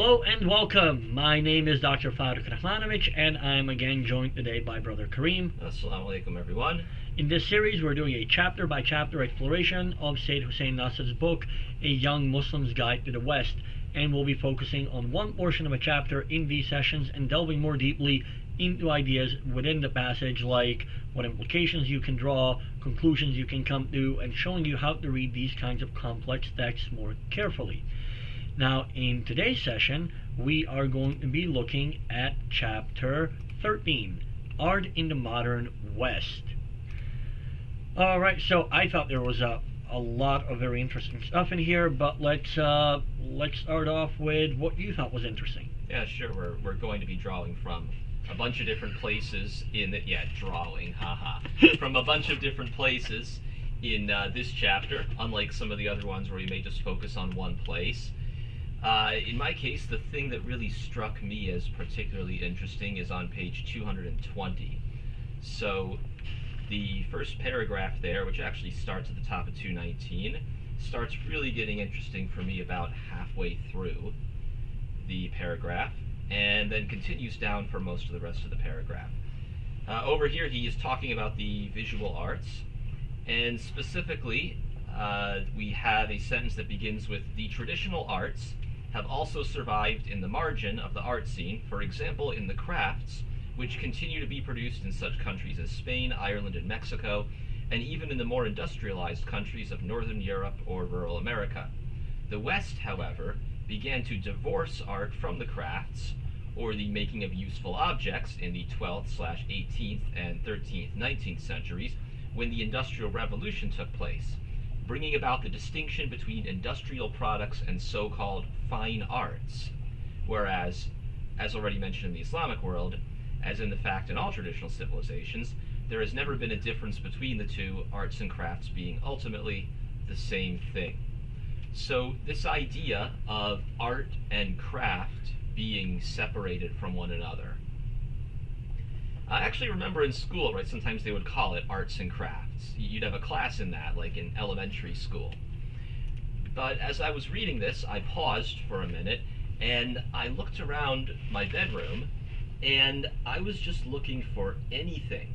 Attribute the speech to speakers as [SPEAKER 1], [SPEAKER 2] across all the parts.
[SPEAKER 1] Hello and welcome. My name is Dr. Faruk Rahmanovich, and I'm again joined today by Brother Kareem.
[SPEAKER 2] Assalamu alaikum, everyone.
[SPEAKER 1] In this series, we're doing a chapter-by-chapter exploration of Sayyid Hussein Nasr's book, A Young Muslim's Guide to the West, and we'll be focusing on one portion of a chapter in these sessions and delving more deeply into ideas within the passage, like what implications you can draw, conclusions you can come to, and showing you how to read these kinds of complex texts more carefully. Now, in today's session, we are going to be looking at chapter 13, Art in the Modern West. Alright, so I thought there was a lot of very interesting stuff in here, but let's start off with what you thought was interesting.
[SPEAKER 2] Yeah, sure. We're going to be drawing from a bunch of different places in the, from a bunch of different places in this chapter, unlike some of the other ones where you may just focus on one place. In my case, the thing that really struck me as particularly interesting is on page 220. So the first paragraph there, which actually starts at the top of 219, starts really getting interesting for me about halfway through the paragraph, and then continues down for most of the rest of the paragraph. Over here, he is talking about the visual arts, and specifically, we have a sentence that begins with, "The traditional arts have also survived in the margin of the art scene, for example in the crafts, which continue to be produced in such countries as Spain, Ireland, and Mexico, and even in the more industrialized countries of Northern Europe or rural America. The West, however, began to divorce art from the crafts, or the making of useful objects, in the 12th/18th and 13th, 19th centuries, when the Industrial Revolution took place, bringing about the distinction between industrial products and so-called fine arts, whereas, as already mentioned in the Islamic world, as in the fact in all traditional civilizations, there has never been a difference between the two, arts and crafts being ultimately the same thing." So this idea of art and craft being separated from one another. I actually remember in school, right, sometimes they would call it arts and crafts. You'd have a class in that, like in elementary school. But as I was reading this, I paused for a minute, and I looked around my bedroom, and I was just looking for anything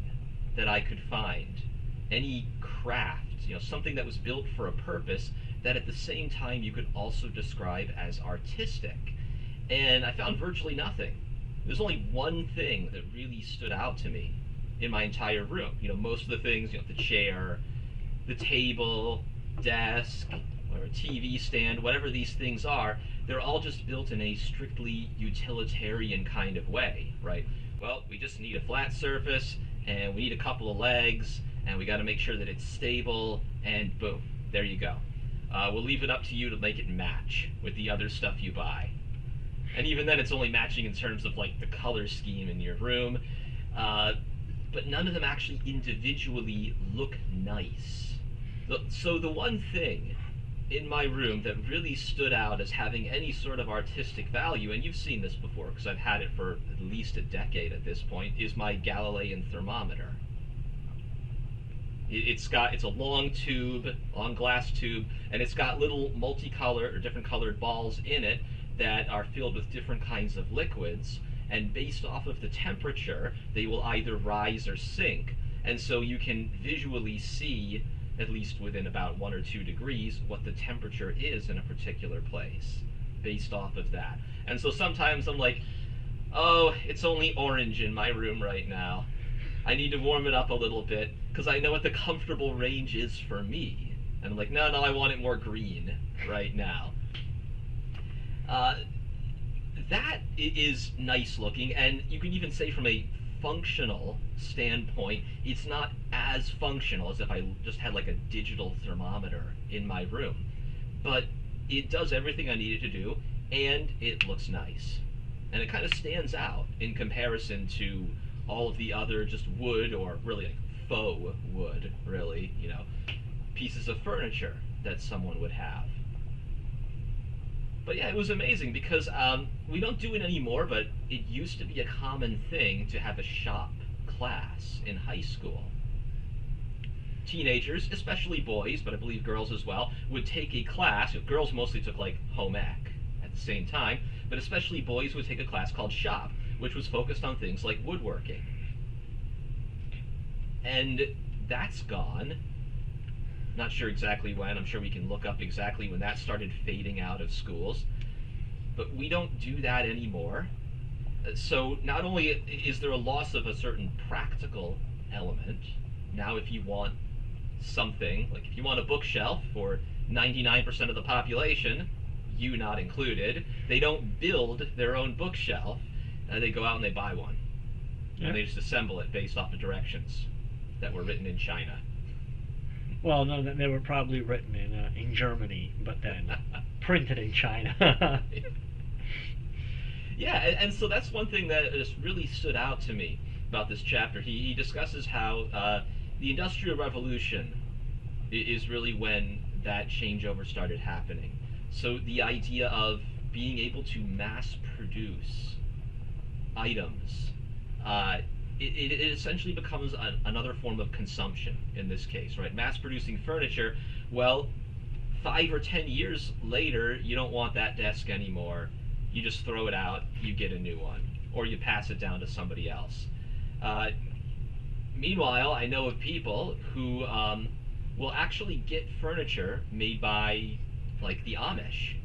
[SPEAKER 2] that I could find, any craft, something that was built for a purpose that at the same time you could also describe as artistic. And I found virtually nothing. There's only one thing that really stood out to me in my entire room. Most of the things, the chair, the table, desk, or a TV stand, whatever these things are, they're all just built in a strictly utilitarian kind of way, right? Well, we just need a flat surface, and we need a couple of legs, and we got to make sure that it's stable, and boom, there you go. We'll leave it up to you to make it match with the other stuff you buy. And even then, it's only matching in terms of like the color scheme in your room, but none of them actually individually look nice. So the one thing in my room that really stood out as having any sort of artistic value, and you've seen this before because I've had it for at least a decade at this point, is my Galilean thermometer. It's a long tube, long glass tube, and it's got little multicolored or different colored balls in it that are filled with different kinds of liquids, and based off of the temperature, they will either rise or sink. And so you can visually see, at least within about 1 or 2 degrees, what the temperature is in a particular place, based off of that. And so sometimes I'm like, oh, it's only orange in my room right now. I need to warm it up a little bit, because I know what the comfortable range is for me. And I'm like, no, I want it more green right now. That is nice looking, and you can even say from a functional standpoint, it's not as functional as if I just had like a digital thermometer in my room. But it does everything I need it to do, and it looks nice. And it kind of stands out in comparison to all of the other just wood, or really like faux wood, really, pieces of furniture that someone would have. But yeah, it was amazing because we don't do it anymore, but it used to be a common thing to have a shop class in high school. Teenagers, especially boys, but I believe girls as well, would take a class. Girls mostly took like home ec at the same time, but especially boys would take a class called shop, which was focused on things like woodworking. And that's gone. Not sure exactly when. I'm sure we can look up exactly when that started fading out of schools. But we don't do that anymore. So not only is there a loss of a certain practical element, now if you want something, like if you want a bookshelf for 99% of the population, you not included, they don't build their own bookshelf. They go out and they buy one.
[SPEAKER 1] Yeah.
[SPEAKER 2] And they just assemble it based off of directions that were written in China.
[SPEAKER 1] Well, no, they were probably written in Germany, but then printed in China.
[SPEAKER 2] Yeah, and so that's one thing that just really stood out to me about this chapter. He discusses how the Industrial Revolution is really when that changeover started happening. So the idea of being able to mass produce items, it essentially becomes another form of consumption in this case, right? Mass producing furniture, well, 5 or 10 years later, you don't want that desk anymore. You just throw it out, you get a new one, or you pass it down to somebody else. Meanwhile, I know of people who will actually get furniture made by, like, the Amish.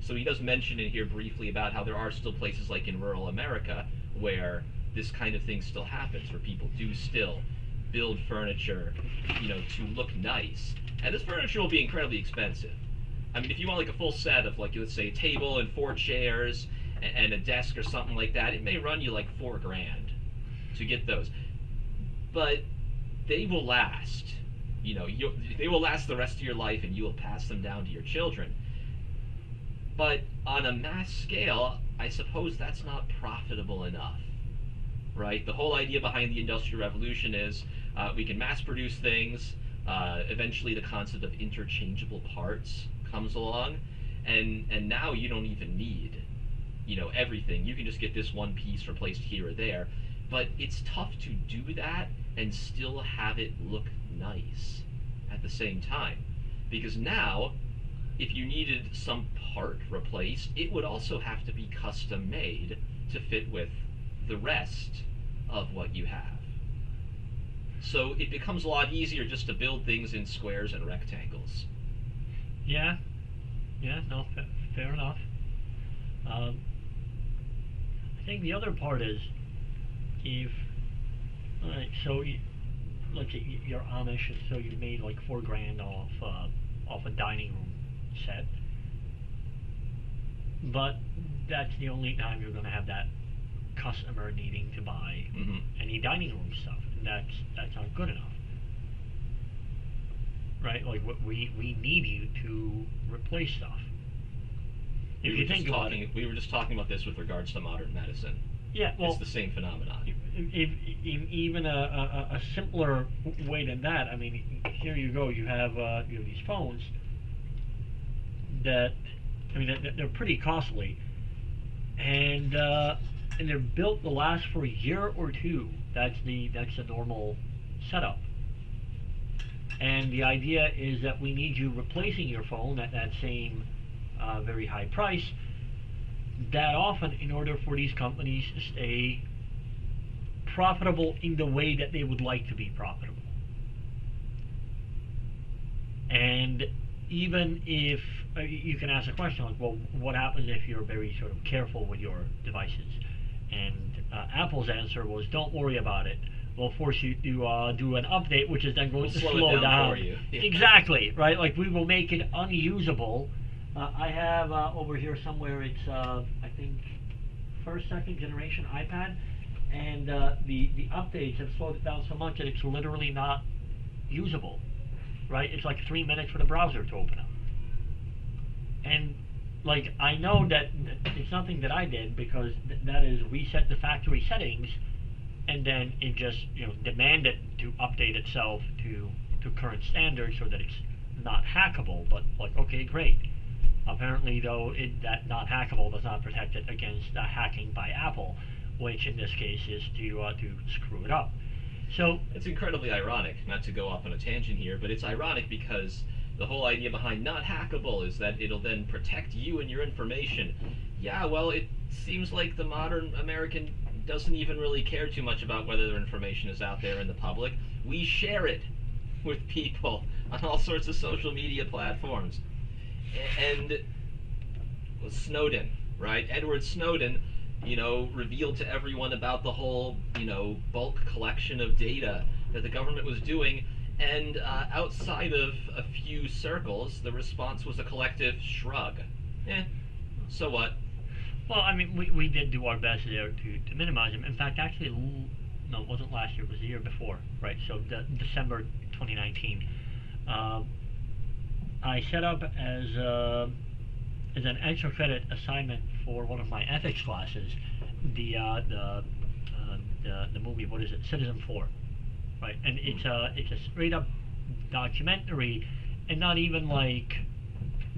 [SPEAKER 2] So he does mention in here briefly about how there are still places like in rural America where this kind of thing still happens, where people do still build furniture, to look nice. And this furniture will be incredibly expensive. I mean, if you want like a full set of, like, let's say a table and 4 chairs and a desk or something like that, it may run you like $4,000 to get those. But they will last. They will last the rest of your life, and you will pass them down to your children. But on a mass scale, I suppose that's not profitable enough, right? The whole idea behind the Industrial Revolution is we can mass produce things. Eventually, the concept of interchangeable parts comes along, and now you don't even need everything. You can just get this one piece replaced here or there, but it's tough to do that and still have it look nice at the same time, because now if you needed some part replaced, it would also have to be custom made to fit with the rest of what you have. So it becomes a lot easier just to build things in squares and rectangles.
[SPEAKER 1] Yeah, no, fair enough. I think the other part is, if, so look at your Amish, so you made like $4,000 off a dining room set, but that's the only time you're going to have that customer needing to buy any dining room stuff, and that's not good enough. Right, like we need you to replace stuff. If you think about it,
[SPEAKER 2] we were just talking about this with regards to modern medicine.
[SPEAKER 1] Yeah, well,
[SPEAKER 2] it's the same phenomenon.
[SPEAKER 1] If even a simpler way than that, I mean, here you go. You have these phones that, I mean, they're pretty costly, and they're built to last for a year or two. That's the normal setup. And the idea is that we need you replacing your phone at that same very high price that often, in order for these companies to stay profitable in the way that they would like to be profitable. And even if you can ask a question like, well, what happens if you're very sort of careful with your devices? And Apple's answer was, don't worry about it. We'll force you to do an update, which is then going to slow down
[SPEAKER 2] for you. Yeah.
[SPEAKER 1] Exactly, right? Like, we will make it unusable. I have over here somewhere, it's I think second generation iPad, and the updates have slowed it down so much that it's literally not usable, right? It's like 3 minutes for the browser to open up. And like, I know that it's nothing that I did, because that is reset the factory settings, and then it just demanded to update itself to current standards so that it's not hackable. But like, okay, great. Apparently, though, that not hackable does not protect it against hacking by Apple, which in this case is to screw it up. So
[SPEAKER 2] it's incredibly ironic, not to go off on a tangent here, but it's ironic because the whole idea behind not hackable is that it'll then protect you and your information. Yeah, well, it seems like the modern American doesn't even really care too much about whether their information is out there in the public. We share it with people on all sorts of social media platforms. And Snowden, right? Edward Snowden, revealed to everyone about the whole, bulk collection of data that the government was doing. And outside of a few circles, the response was a collective shrug. So what?
[SPEAKER 1] Well, I mean, we did do our best there to minimize them. In fact, actually, no, it wasn't last year, it was the year before, right? So December 2019. I set up as an extra credit assignment for one of my ethics classes, the movie, what is it, Citizen 4, right? And it's a straight up documentary, and not even like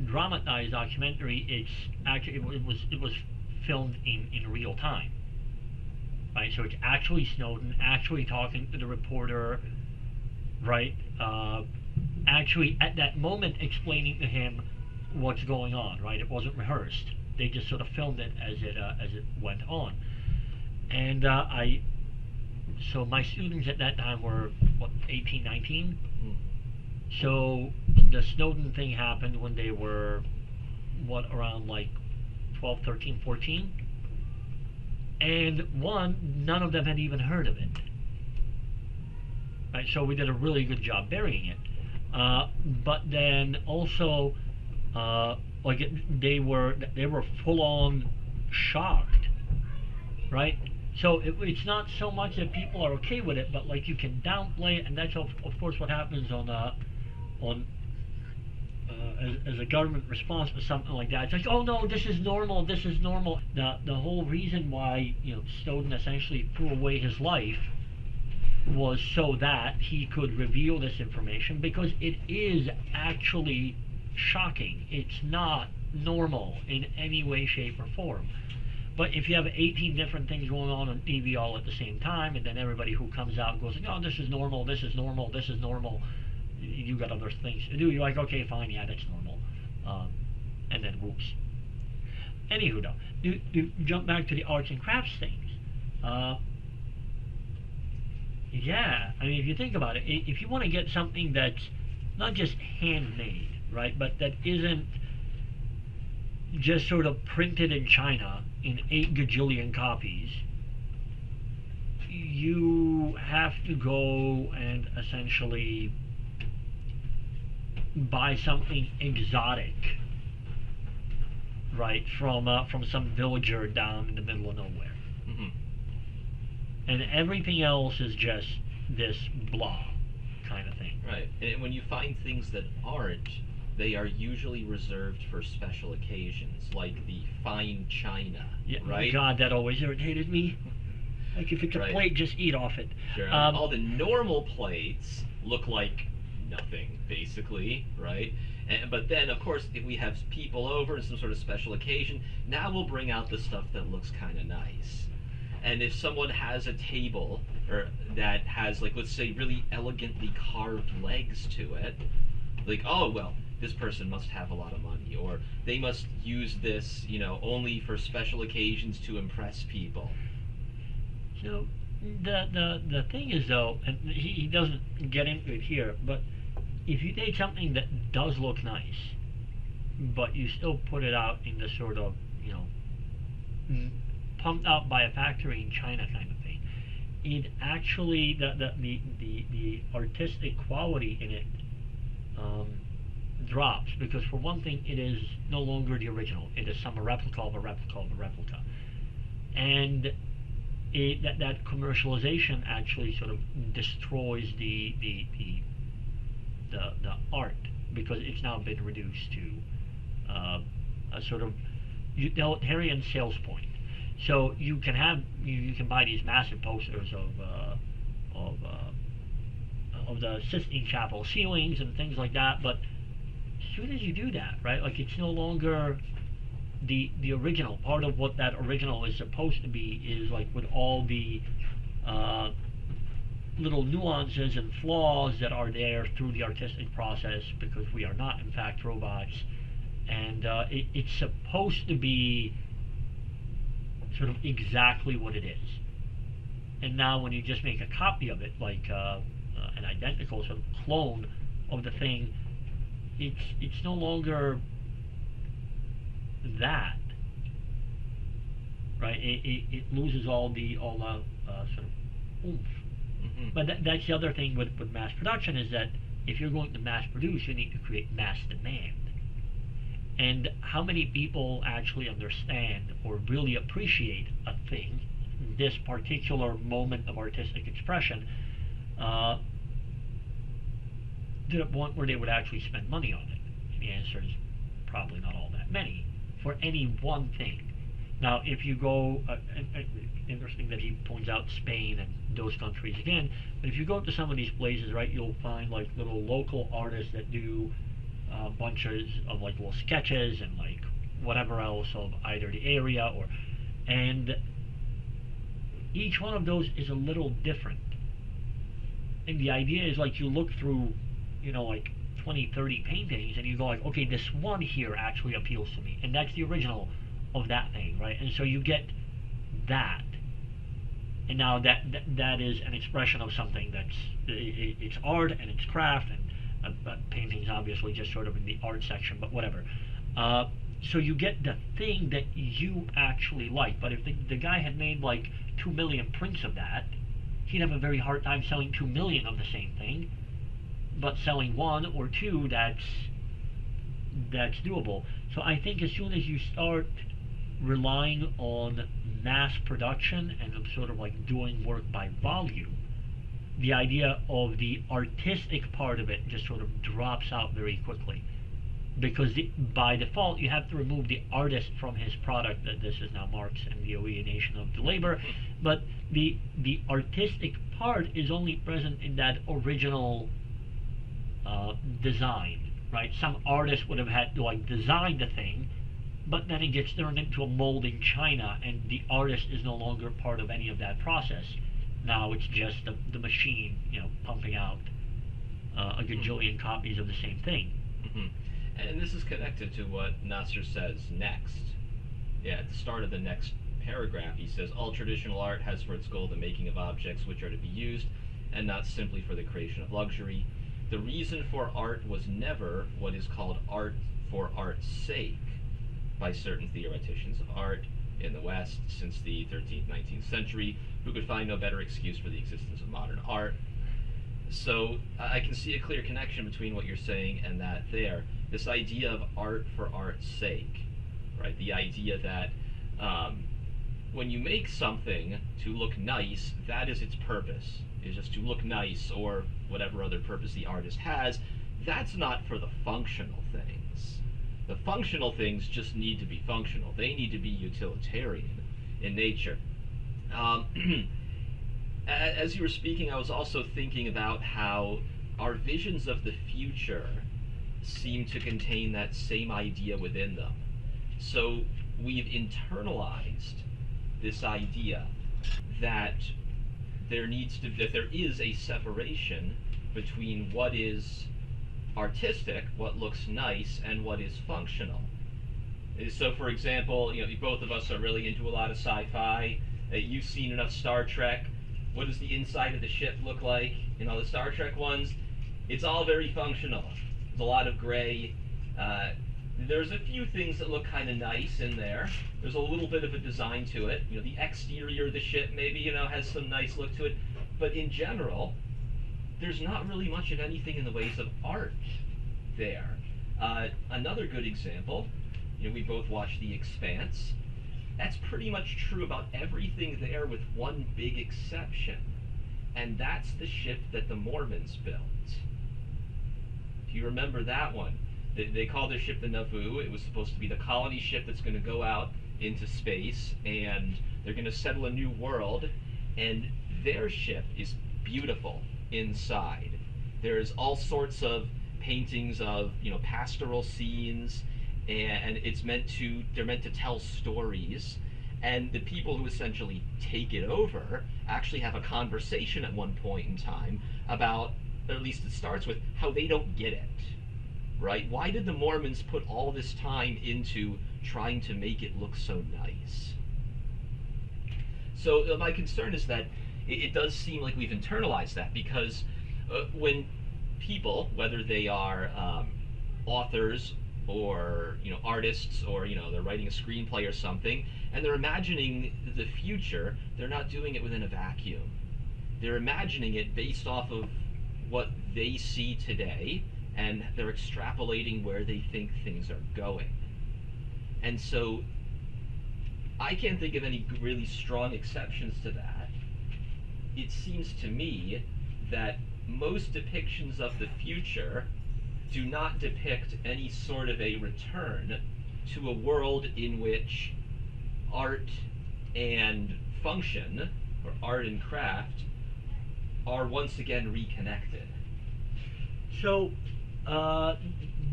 [SPEAKER 1] dramatized documentary. It's actually it was filmed in real time, right? So it's actually Snowden actually talking to the reporter, right? Actually at that moment explaining to him what's going on, right? It wasn't rehearsed. They just sort of filmed it as it went on. And so my students at that time were, 18, 19? So the Snowden thing happened when they were, around like 12, 13, 14? And none of them had even heard of it. Right, so we did a really good job burying it. But then also, they were full on shocked, right? So it's not so much that people are okay with it, but like you can downplay it, and that's of course what happens as a government response to something like that. It's like, oh no, this is normal, this is normal. The whole reason why Snowden essentially threw away his life was so that he could reveal this information, because it is actually shocking. It's not normal in any way, shape, or form. But if you have 18 different things going on TV all at the same time, and then everybody who comes out and goes, oh, this is normal, this is normal, this is normal, you got other things to do. You're like, okay, fine, yeah, that's normal. And then whoops. Anywho, though, to jump back to the arts and crafts things. Yeah, I mean, if you think about it, if you want to get something that's not just handmade, right, but that isn't just sort of printed in China in 8 gajillion copies, you have to go and essentially buy something exotic, right, from some villager down in the middle of nowhere.
[SPEAKER 2] Mm-hmm.
[SPEAKER 1] And everything else is just this blah kind of thing.
[SPEAKER 2] Right. And when you find things that aren't, they are usually reserved for special occasions, like the fine china,
[SPEAKER 1] Yeah,
[SPEAKER 2] right?
[SPEAKER 1] God, that always irritated me. Like, if it's a
[SPEAKER 2] Right.
[SPEAKER 1] plate, just eat off it.
[SPEAKER 2] Sure. All the normal plates look like nothing, basically, right? But then, of course, if we have people over and some sort of special occasion, now we'll bring out the stuff that looks kind of nice. And if someone has a table or that has, like, let's say, really elegantly carved legs to it, like, oh, well, this person must have a lot of money, or they must use this, only for special occasions to impress people.
[SPEAKER 1] So the thing is, though, and he doesn't get into it here, but if you take something that does look nice, but you still put it out in the sort of, pumped out by a factory in China kind of thing, it actually, the artistic quality in it drops, because for one thing, it is no longer the original. It is some replica of a replica of a replica. And that commercialization actually sort of destroys the art, because it's now been reduced to a sort of utilitarian sales point. So you can buy these massive posters of the Sistine Chapel ceilings and things like that, but as soon as you do that, right, like, it's no longer the original. Part of what that original is supposed to be is, like, with all the little nuances and flaws that are there through the artistic process because we are not, in fact, robots. And it's supposed to be sort of exactly what it is. And now when you just make a copy of it, like an identical sort of clone of the thing, it's no longer that, right? It loses all the sort of oomph.
[SPEAKER 2] Mm-hmm.
[SPEAKER 1] But that's the other thing with mass production, is that if you're going to mass produce, you need to create mass demand. And how many people actually understand or really appreciate a thing, this particular moment of artistic expression, to the point where they would actually spend money on it? And the answer is probably not all that many for any one thing. Now, if you go, interesting that he points out Spain and those countries again, but if you go to some of these places, right, you'll find like little local artists that do bunches of like little sketches and like whatever else of either the area and each one of those is a little different. And the idea is like you look through, like 20, 30 paintings and you go like, okay, this one here actually appeals to me, and that's the original of that thing, right? And so you get that, and now that is an expression of something that's it's art and it's craft, and painting's obviously just sort of in the art section, but whatever. So you get the thing that you actually like. But if the guy had made like 2 million prints of that, he'd have a very hard time selling 2 million of the same thing. But selling 1 or 2, that's doable. So I think as soon as you start relying on mass production and sort of like doing work by volume, the idea of the artistic part of it just sort of drops out very quickly, because by default you have to remove the artist from his product. That this is now Marx and the alienation of the labor, but the artistic part is only present in that original design, right? Some artist would have had to like design the thing, but then it gets turned into a mold in China, and the artist is no longer part of any of that process. Now it's just the machine, pumping out a gajillion copies of the same thing.
[SPEAKER 2] Mm-hmm. And this is connected to what Nasr says next. Yeah, at the start of the next paragraph, he says, all traditional art has for its goal the making of objects which are to be used, and not simply for the creation of luxury. The reason for art was never what is called art for art's sake by certain theoreticians of art in the West since the 13th, 19th century, who could find no better excuse for the existence of modern art. So I can see a clear connection between what you're saying and that there. This idea of art for art's sake, right? The idea that when you make something to look nice, that is its purpose, is just to look nice, or whatever other purpose the artist has. That's not for the functional things. The functional things just need to be functional. They need to be utilitarian in nature. As you were speaking, I was also thinking about how our visions of the future seem to contain that same idea within them. So we've internalized this idea that there is a separation between what is artistic, what looks nice, and what is functional. So, for example, both of us are really into a lot of sci-fi. You've seen enough Star Trek. What does the inside of the ship look like in all the Star Trek ones? It's all very functional. There's a lot of gray. There's a few things that look kind of nice in there. There's a little bit of a design to it. The exterior of the ship maybe, has some nice look to it. But in general, there's not really much of anything in the ways of art there. Another good example, we both watched The Expanse. That's pretty much true about everything there with one big exception. And that's the ship that the Mormons built. Do you remember that one? They called their ship the Nauvoo. It was supposed to be the colony ship that's going to go out into space, and they're going to settle a new world. And their ship is beautiful inside. There's all sorts of paintings of pastoral scenes, and they're meant to tell stories. And the people who essentially take it over actually have a conversation at one point in time about, or at least it starts with, how they don't get it. Right? Why did the Mormons put all this time into trying to make it look so nice? So my concern is that it does seem like we've internalized that, because when people, whether they are authors or artists, or they're writing a screenplay or something, and they're imagining the future, they're not doing it within a vacuum. They're imagining it based off of what they see today, and they're extrapolating where they think things are going. And so I can't think of any really strong exceptions to that. It seems to me that most depictions of the future do not depict any sort of a return to a world in which art and function, or art and craft, are once again reconnected.
[SPEAKER 1] So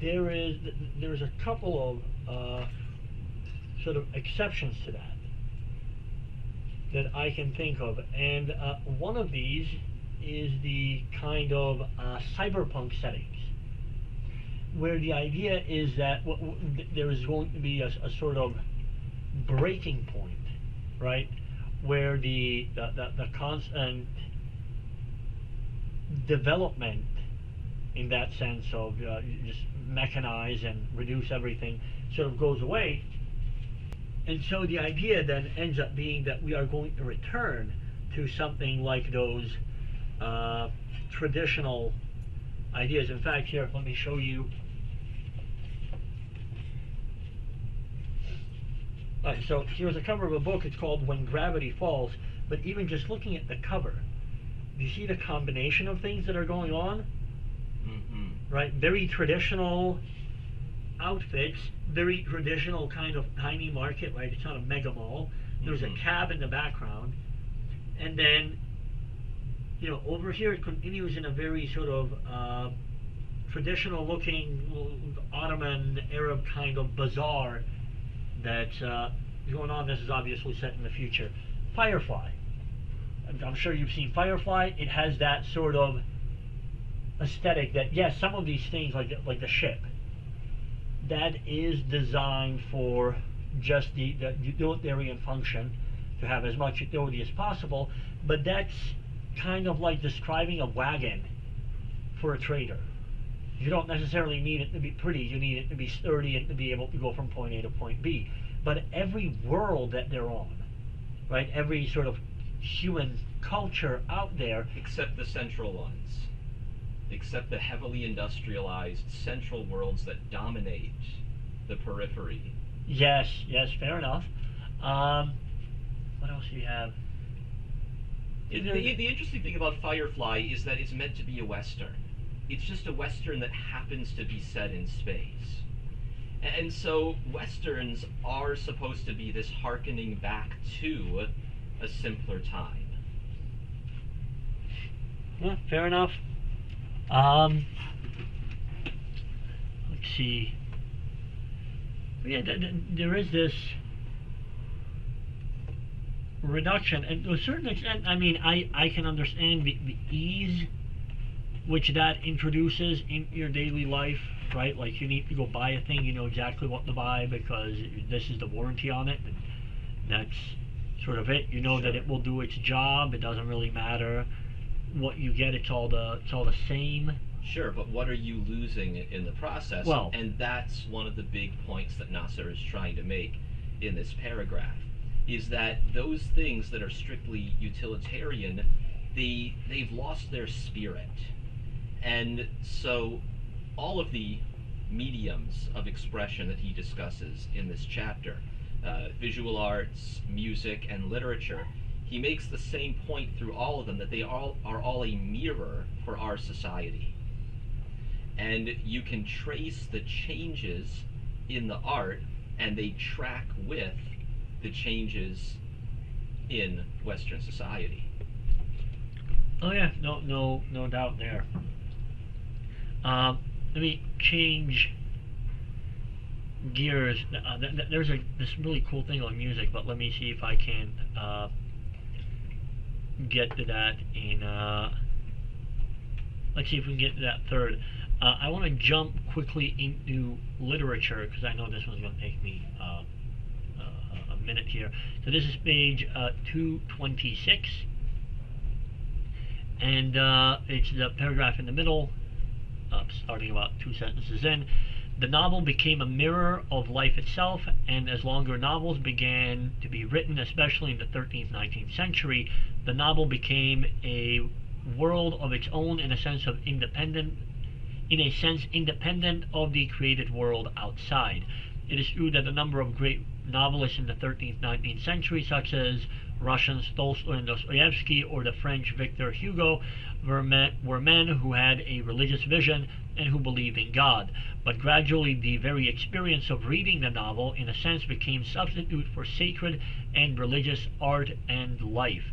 [SPEAKER 1] there's a couple of sort of exceptions to that I can think of, and one of these is the kind of cyberpunk settings, where the idea is that there is going to be a sort of breaking point, right, where the constant development, in that sense of just mechanize and reduce everything, sort of goes away. And so the idea then ends up being that we are going to return to something like those traditional ideas. In fact, here, let me show you. All right, so here's a cover of a book. It's called When Gravity Falls. But even just looking at the cover, do you see the combination of things that are going on? Mm-hmm. Right? Very traditional outfits, very traditional kind of tiny market, right? It's not a mega mall. There's a cab in the background. And then, over here it continues in a very sort of traditional looking Ottoman Arab kind of bazaar that's going on. This is obviously set in the future. Firefly. I'm sure you've seen Firefly. It has that sort of aesthetic that, yes, some of these things, like the ship, that is designed for just the utilitarian function, to have as much utility as possible, but that's kind of like describing a wagon for a trader. You don't necessarily need it to be pretty, you need it to be sturdy and to be able to go from point A to point B. But every world that they're on, right, every sort of human culture out there,
[SPEAKER 2] except the central ones, except the heavily industrialized central worlds that dominate the periphery.
[SPEAKER 1] Yes, fair enough. What else do you have?
[SPEAKER 2] The interesting thing about Firefly is that it's meant to be a Western. It's just a Western that happens to be set in space. And so Westerns are supposed to be this hearkening back to a simpler time.
[SPEAKER 1] Yeah, fair enough. Let's see. Yeah, there is this reduction, and to a certain extent, I mean, I can understand the ease which that introduces in your daily life, right? Like, you need to go buy a thing, you know exactly what to buy because this is the warranty on it, and that's sort of it. You know that it will do its job. It doesn't really matter what you get. It's all the same.
[SPEAKER 2] Sure, but what are you losing in the process?
[SPEAKER 1] Well,
[SPEAKER 2] and that's one of the big points that Nasr is trying to make in this paragraph, is that those things that are strictly utilitarian, they've lost their spirit. And so all of the mediums of expression that he discusses in this chapter, visual arts, music, and literature, he makes the same point through all of them, that they all are a mirror for our society. And you can trace the changes in the art, and they track with the changes in Western society.
[SPEAKER 1] Oh yeah, no doubt there. Let me change gears. There's this really cool thing on music, but let me see if I can get to that in. Let's see if we can get to that third. I want to jump quickly into literature because I know this one's going to take me a minute here. So this is page 226, and it's the paragraph in the middle, starting about 2 sentences in. The novel became a mirror of life itself, and as longer novels began to be written, especially in the 13th, 19th century, the novel became a world of its own in a sense independent of the created world outside. It is true that a number of great novelists in the 13th, 19th century, such as Russians Tolstoy and Dostoevsky or the French Victor Hugo, were men who had a religious vision and who believed in God. But gradually the very experience of reading the novel, in a sense, became substitute for sacred and religious art and life.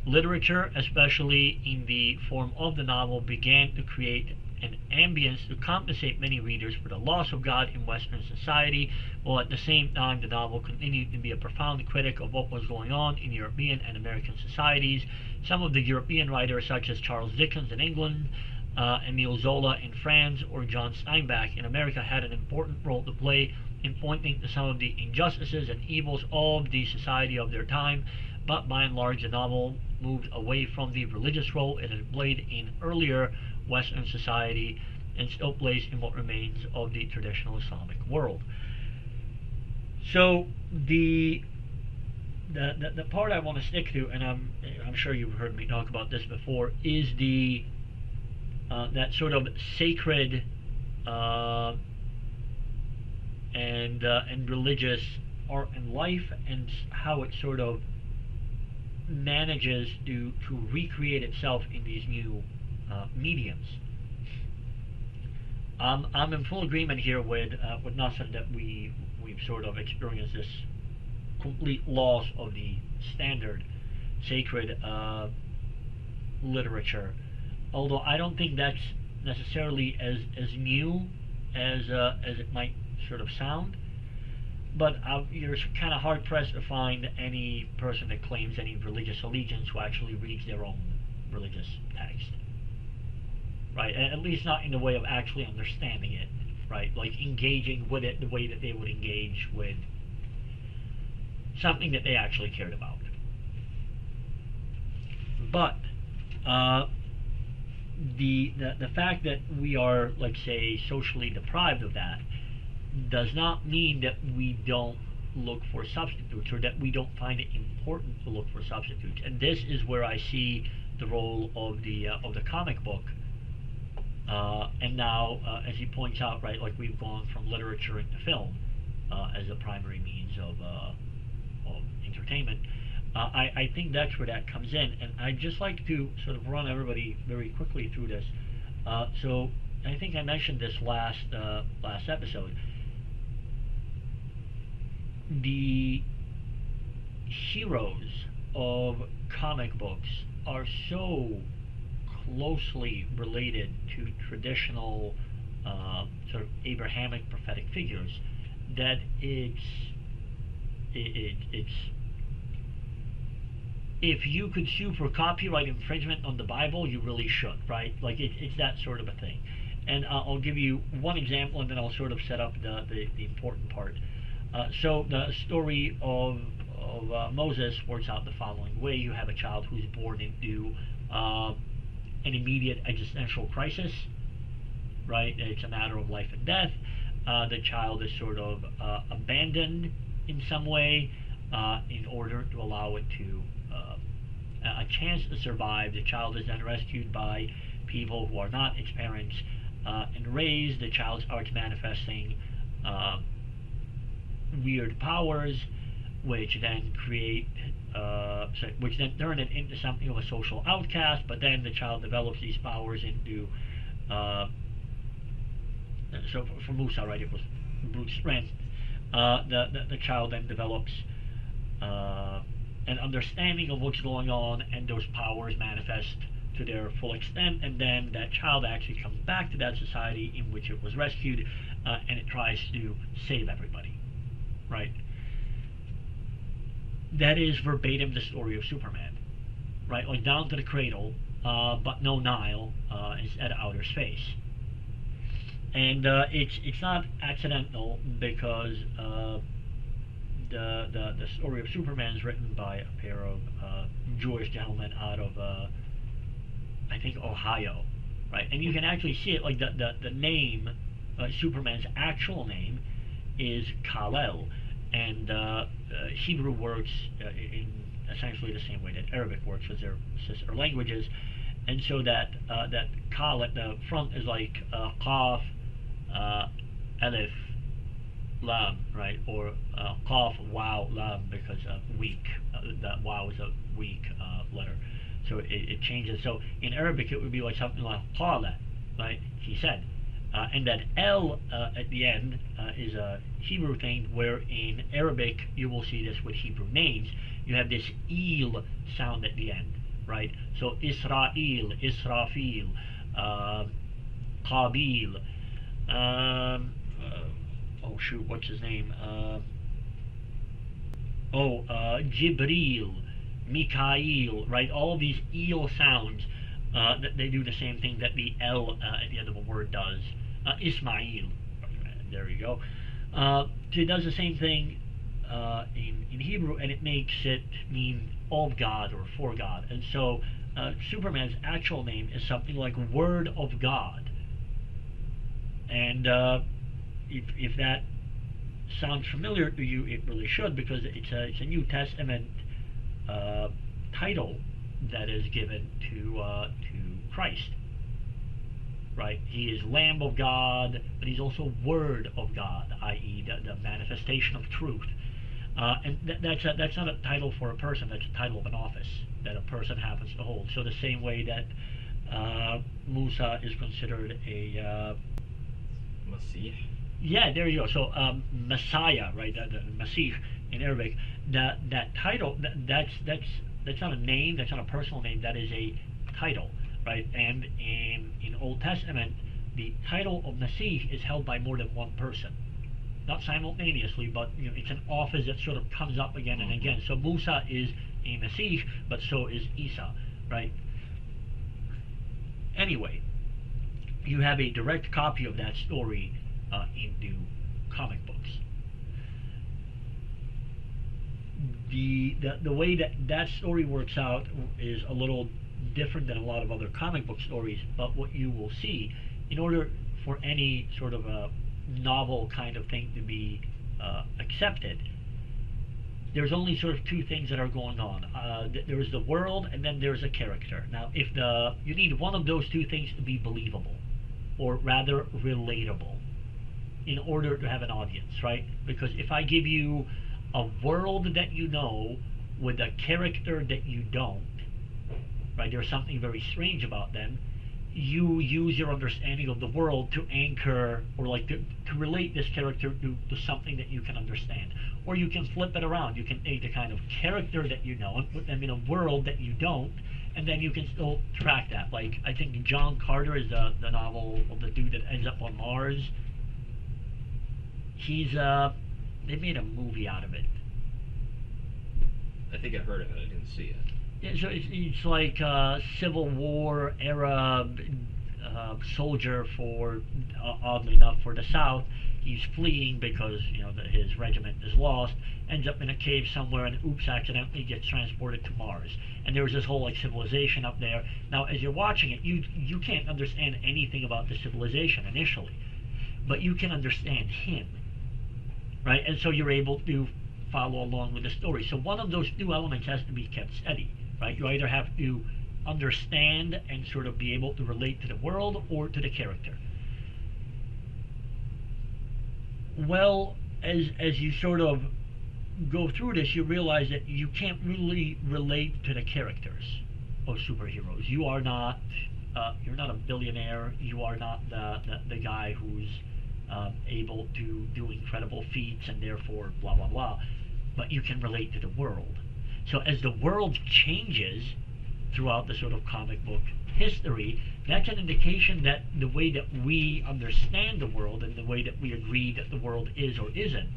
[SPEAKER 1] Literature, especially in the form of the novel, began to create an ambience to compensate many readers for the loss of God in Western society, while at the same time the novel continued to be a profound critic of what was going on in European and American societies. Some of the European writers, such as Charles Dickens in England, Emile Zola in France, or John Steinbeck in America, had an important role to play in pointing to some of the injustices and evils of the society of their time. But by and large, the novel moved away from the religious role it had played in earlier Western society and still plays in what remains of the traditional Islamic world. So the part I want to stick to, and I'm sure you've heard me talk about this before, is the that sort of sacred and religious art and life, and how it sort of manages to recreate itself in these new mediums. I'm in full agreement here with Nasr that we've sort of experienced this complete loss of the standard sacred literature. Although I don't think that's necessarily as new as it might sort of sound. But you're kind of hard-pressed to find any person that claims any religious allegiance who actually reads their own religious text. Right? At least not in the way of actually understanding it. Right? Like engaging with it the way that they would engage with something that they actually cared about. But the fact that we are, like, say, socially deprived of that does not mean that we don't look for substitutes, or that we don't find it important to look for substitutes. And this is where I see the role of the comic book. And now, as he points out, right, like we've gone from literature into film as a primary means of entertainment. I think that's where that comes in, and I'd just like to sort of run everybody very quickly through this. So I think I mentioned this last episode. The heroes of comic books are so closely related to traditional sort of Abrahamic prophetic figures that it's if you could sue for copyright infringement on the Bible, you really should, right? Like it's that sort of a thing. And I'll give you one example, and then I'll sort of set up the important part. So the story of Moses works out the following way. You have a child who's born into an immediate existential crisis, right? It's a matter of life and death. The child is sort of abandoned in some way in order to allow it to a chance to survive. The child is then rescued by people who are not its parents and raised. The child starts manifesting weird powers, which then which then turn it into something of a social outcast. But then the child develops these powers into so for Musa, right, it was brute strength. The child then develops an understanding of what's going on, and those powers manifest to their full extent, and then that child actually comes back to that society in which it was rescued, and it tries to save everybody, right? That is verbatim the story of Superman, right? Like down to the cradle, but no Nile, instead outer space. And it's not accidental because the story of Superman is written by a pair of Jewish gentlemen out of I think Ohio, right? And you can actually see it, like the name, Superman's actual name is Kal-El, and Hebrew works in essentially the same way that Arabic works with their sister languages, and so that Kal at the front is like Qaf, Alif, Lam, right? Or Qaf, Wow, Lam, because weak. That Wow is a weak letter. So it changes. So in Arabic it would be like something like Qala, right? He said. And that L at the end is a Hebrew thing, where in Arabic you will see this with Hebrew names. You have this eel sound at the end, right? So Israel, Israfil, Qabil, oh shoot, what's his name? Jibril, Mikael, right? All of these eel sounds, that they do the same thing that the L at the end of a word does. Ismail, there you go. It does the same thing in Hebrew, and it makes it mean of God or for God. And so Superman's actual name is something like Word of God. And if that sounds familiar to you, it really should, because it's a New Testament title that is given to Christ. Right? He is Lamb of God, but he's also Word of God, i.e. the manifestation of truth. And that's not a title for a person, that's a title of an office that a person happens to hold. So the same way that Musa is considered a
[SPEAKER 2] Masih.
[SPEAKER 1] Yeah, there you go. So Messiah, right? The Masih in Arabic. That title, that's not a name. That's not a personal name. That is a title, right? And in Old Testament, the title of Masih is held by more than one person, not simultaneously, but it's an office that sort of comes up again and again. So Musa is a Masih, but so is Isa, right? Anyway, you have a direct copy of that story into comic books. The way that story works out is a little different than a lot of other comic book stories, but what you will see, in order for any sort of a novel kind of thing to be accepted, there's only sort of two things that are going on. There's the world, and then there's a character. Now, if you need one of those two things to be believable, or rather relatable, in order to have an audience, right? Because if I give you a world that you know with a character that you don't, right, there's something very strange about them, you use your understanding of the world to anchor, or like to relate this character to something that you can understand. Or you can flip it around. You can take the kind of character that you know and put them in a world that you don't, and then you can still track that. Like, I think John Carter is the novel of the dude that ends up on Mars. They made a movie out of it.
[SPEAKER 2] I think I heard of it. I didn't see it.
[SPEAKER 1] Yeah, so it's like a Civil War era soldier for, oddly enough, for the South. He's fleeing because his regiment is lost. Ends up in a cave somewhere, and oops, accidentally gets transported to Mars. And there's this whole like civilization up there. Now, as you're watching it, you can't understand anything about the civilization initially, but you can understand him, right? And so you're able to follow along with the story. So one of those two elements has to be kept steady, right? You either have to understand and sort of be able to relate to the world or to the character. Well, as you sort of go through this, you realize that you can't really relate to the characters of superheroes. You are not you're not a billionaire. You are not the guy who's able to do incredible feats and therefore blah blah blah, but you can relate to the world. So as the world changes throughout the sort of comic book history, that's an indication that the way that we understand the world and the way that we agree that the world is or isn't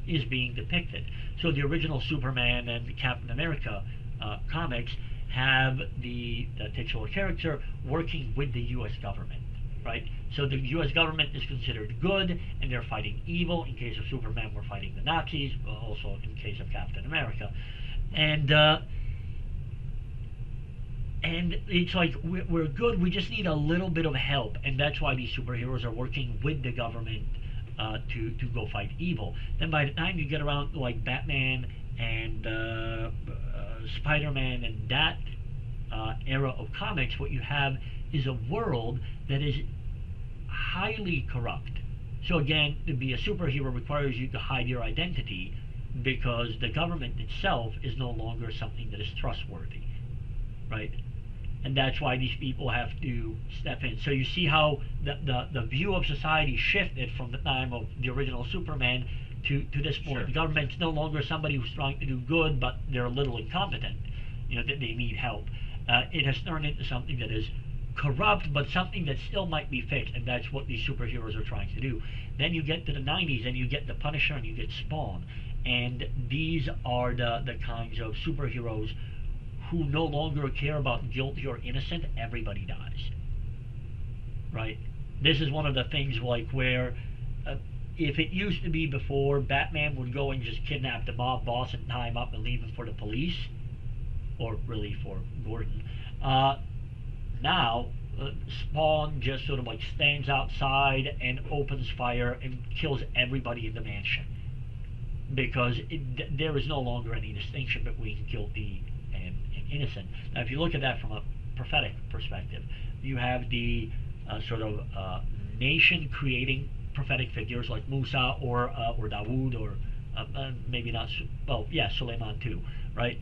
[SPEAKER 1] is being depicted. So the original Superman and Captain America comics have the titular character working with the U.S. government, right? So the U.S. government is considered good, and they're fighting evil. In case of Superman, we're fighting the Nazis. Also, in case of Captain America, and it's like we're good. We just need a little bit of help, and that's why these superheroes are working with the government to go fight evil. Then by the time you get around like Batman and Spider-Man and that era of comics, what you have is a world that is highly corrupt. So again, to be a superhero requires you to hide your identity because the government itself is no longer something that is trustworthy, right? And that's why these people have to step in. So you see how the view of society shifted from the time of the original Superman to this point.
[SPEAKER 2] Sure.
[SPEAKER 1] The government's no longer somebody who's trying to do good, but they're a little incompetent. That they need help. It has turned into something that is corrupt, but something that still might be fixed, and that's what these superheroes are trying to do. Then you get to the 90s, and you get the Punisher, and you get Spawn, and these are the kinds of superheroes who no longer care about guilty or innocent. Everybody dies, right? This is one of the things like where if it used to be before, Batman would go and just kidnap the mob boss and tie him up and leave him for the police, or really for Gordon. Now, Spawn just sort of like stands outside and opens fire and kills everybody in the mansion because there is no longer any distinction between guilty and innocent. Now, if you look at that from a prophetic perspective, you have the sort of nation-creating prophetic figures like Musa or Dawood or maybe not. Suleiman too, right?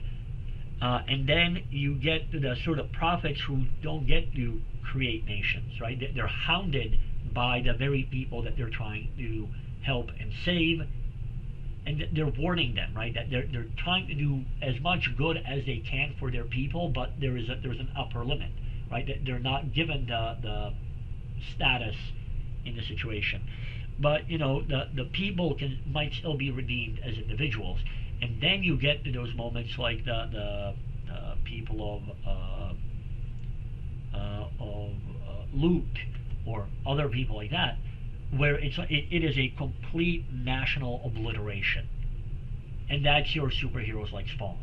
[SPEAKER 1] And then you get to the sort of prophets who don't get to create nations, right? They're hounded by the very people that they're trying to help and save, and they're warning them, right? That they're trying to do as much good as they can for their people, but there's an upper limit, right? That they're not given the status in the situation, but the people might still be redeemed as individuals. And then you get to those moments like the people of Lut or other people like that, where it is a complete national obliteration, and that's your superheroes like Spawn,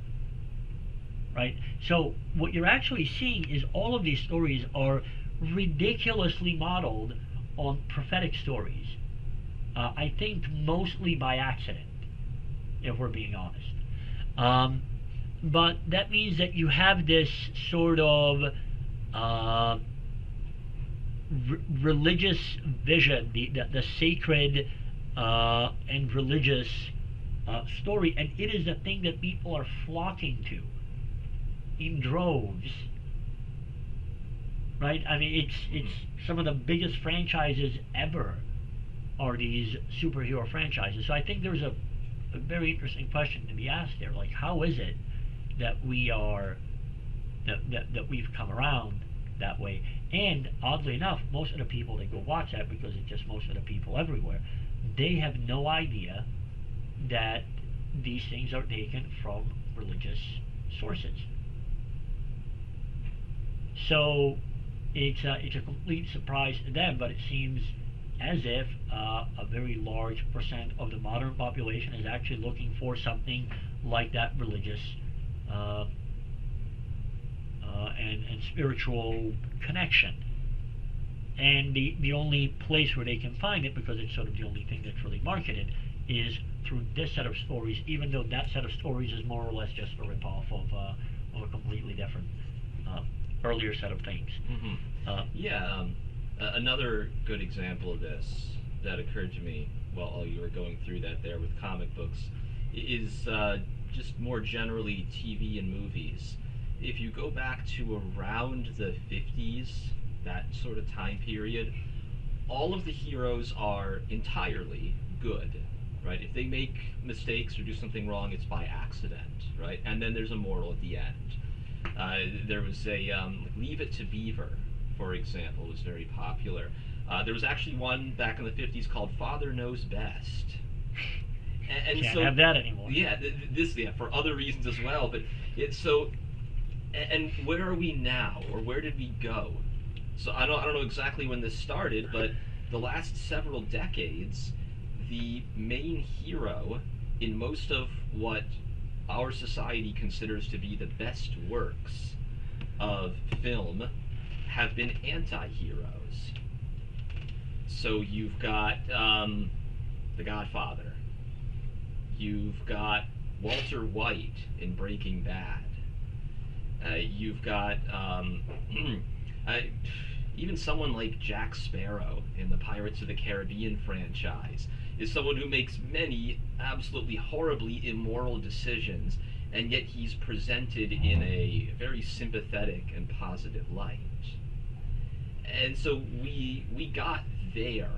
[SPEAKER 1] right? So what you're actually seeing is all of these stories are ridiculously modeled on prophetic stories. I think mostly by accident, if we're being honest. But that means that you have this sort of religious vision, the sacred and religious story, and it is the thing that people are flocking to in droves, right? I mean, it's some of the biggest franchises ever are these superhero franchises. So I think there's a very interesting question to be asked there, like how is it that we are that we've come around that way? And oddly enough, most of the people that go watch that, because it's just most of the people everywhere, they have no idea that these things are taken from religious sources. So it's a complete surprise to them, but it seems as if a very large percent of the modern population is actually looking for something like that religious and spiritual connection. And the only place where they can find it, because it's sort of the only thing that's really marketed, is through this set of stories, even though that set of stories is more or less just a ripoff of a completely different earlier set of things.
[SPEAKER 2] Another good example of this that occurred to me while you were going through that there with comic books is just more generally TV and movies. If you go back to around the 50s, that sort of time period, all of the heroes are entirely good, right? If they make mistakes or do something wrong, it's by accident, right? And then there's a moral at the end. There was a Leave It to Beaver, for example, was very popular. There was actually one back in the 50s called Father Knows Best. And
[SPEAKER 1] Can't
[SPEAKER 2] so,
[SPEAKER 1] have that anymore.
[SPEAKER 2] Yeah, this for other reasons as well. But it's so And where are we now, or where did we go? So I don't know exactly when this started, but the last several decades, the main hero in most of what our society considers to be the best works of film have been anti-heroes. So you've got The Godfather. You've got Walter White in Breaking Bad. You've got even someone like Jack Sparrow in the Pirates of the Caribbean franchise is someone who makes many absolutely horribly immoral decisions, and yet he's presented in a very sympathetic and positive light. And so we got there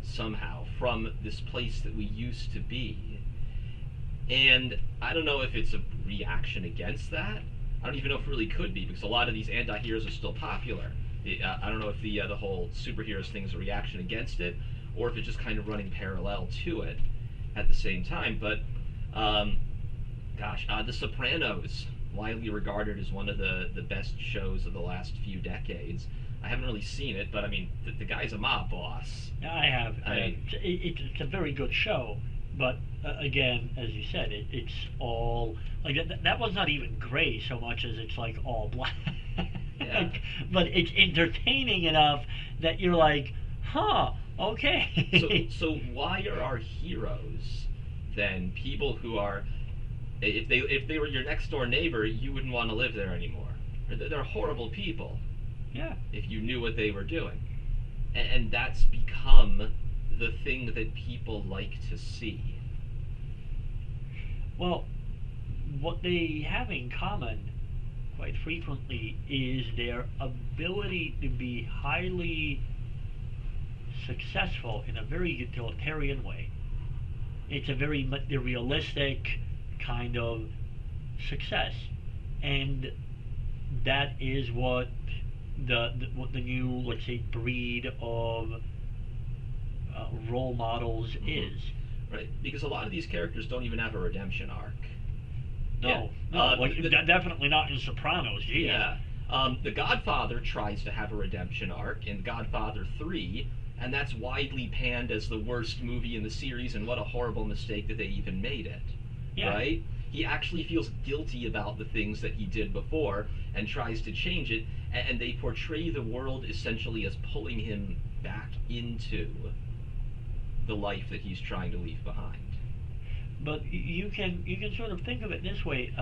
[SPEAKER 2] somehow from this place that we used to be. And I don't know if it's a reaction against that. I don't even know if it really could be, because a lot of these anti-heroes are still popular. I don't know if the whole superheroes thing is a reaction against it, or if it's just kind of running parallel to it at the same time. But The Sopranos, widely regarded as one of the best shows of the last few decades. I haven't really seen it, but I mean, the guy's a mob boss.
[SPEAKER 1] I have. It's a very good show, but again, as you said, it's all like that was not even gray so much as it's like all black.
[SPEAKER 2] Yeah.
[SPEAKER 1] But it's entertaining enough that you're like, huh, okay.
[SPEAKER 2] So why are our heroes then people who are, if they were your next door neighbor, you wouldn't want to live there anymore? They're horrible people.
[SPEAKER 1] Yeah.
[SPEAKER 2] If you knew what they were doing. And that's become the thing that people like to see.
[SPEAKER 1] Well, what they have in common quite frequently is their ability to be highly successful in a very utilitarian way. It's a very materialistic kind of success, and that is what the new, let's say, breed of role models is.
[SPEAKER 2] Right, because a lot of these characters don't even have a redemption arc.
[SPEAKER 1] No, definitely not in Sopranos. Geez.
[SPEAKER 2] Yeah. The Godfather tries to have a redemption arc in Godfather 3, and that's widely panned as the worst movie in the series, and what a horrible mistake that they even made it.
[SPEAKER 1] Yeah.
[SPEAKER 2] Right? He actually feels guilty about the things that he did before and tries to change it, and they portray the world essentially as pulling him back into the life that he's trying to leave behind.
[SPEAKER 1] But you can sort of think of it this way: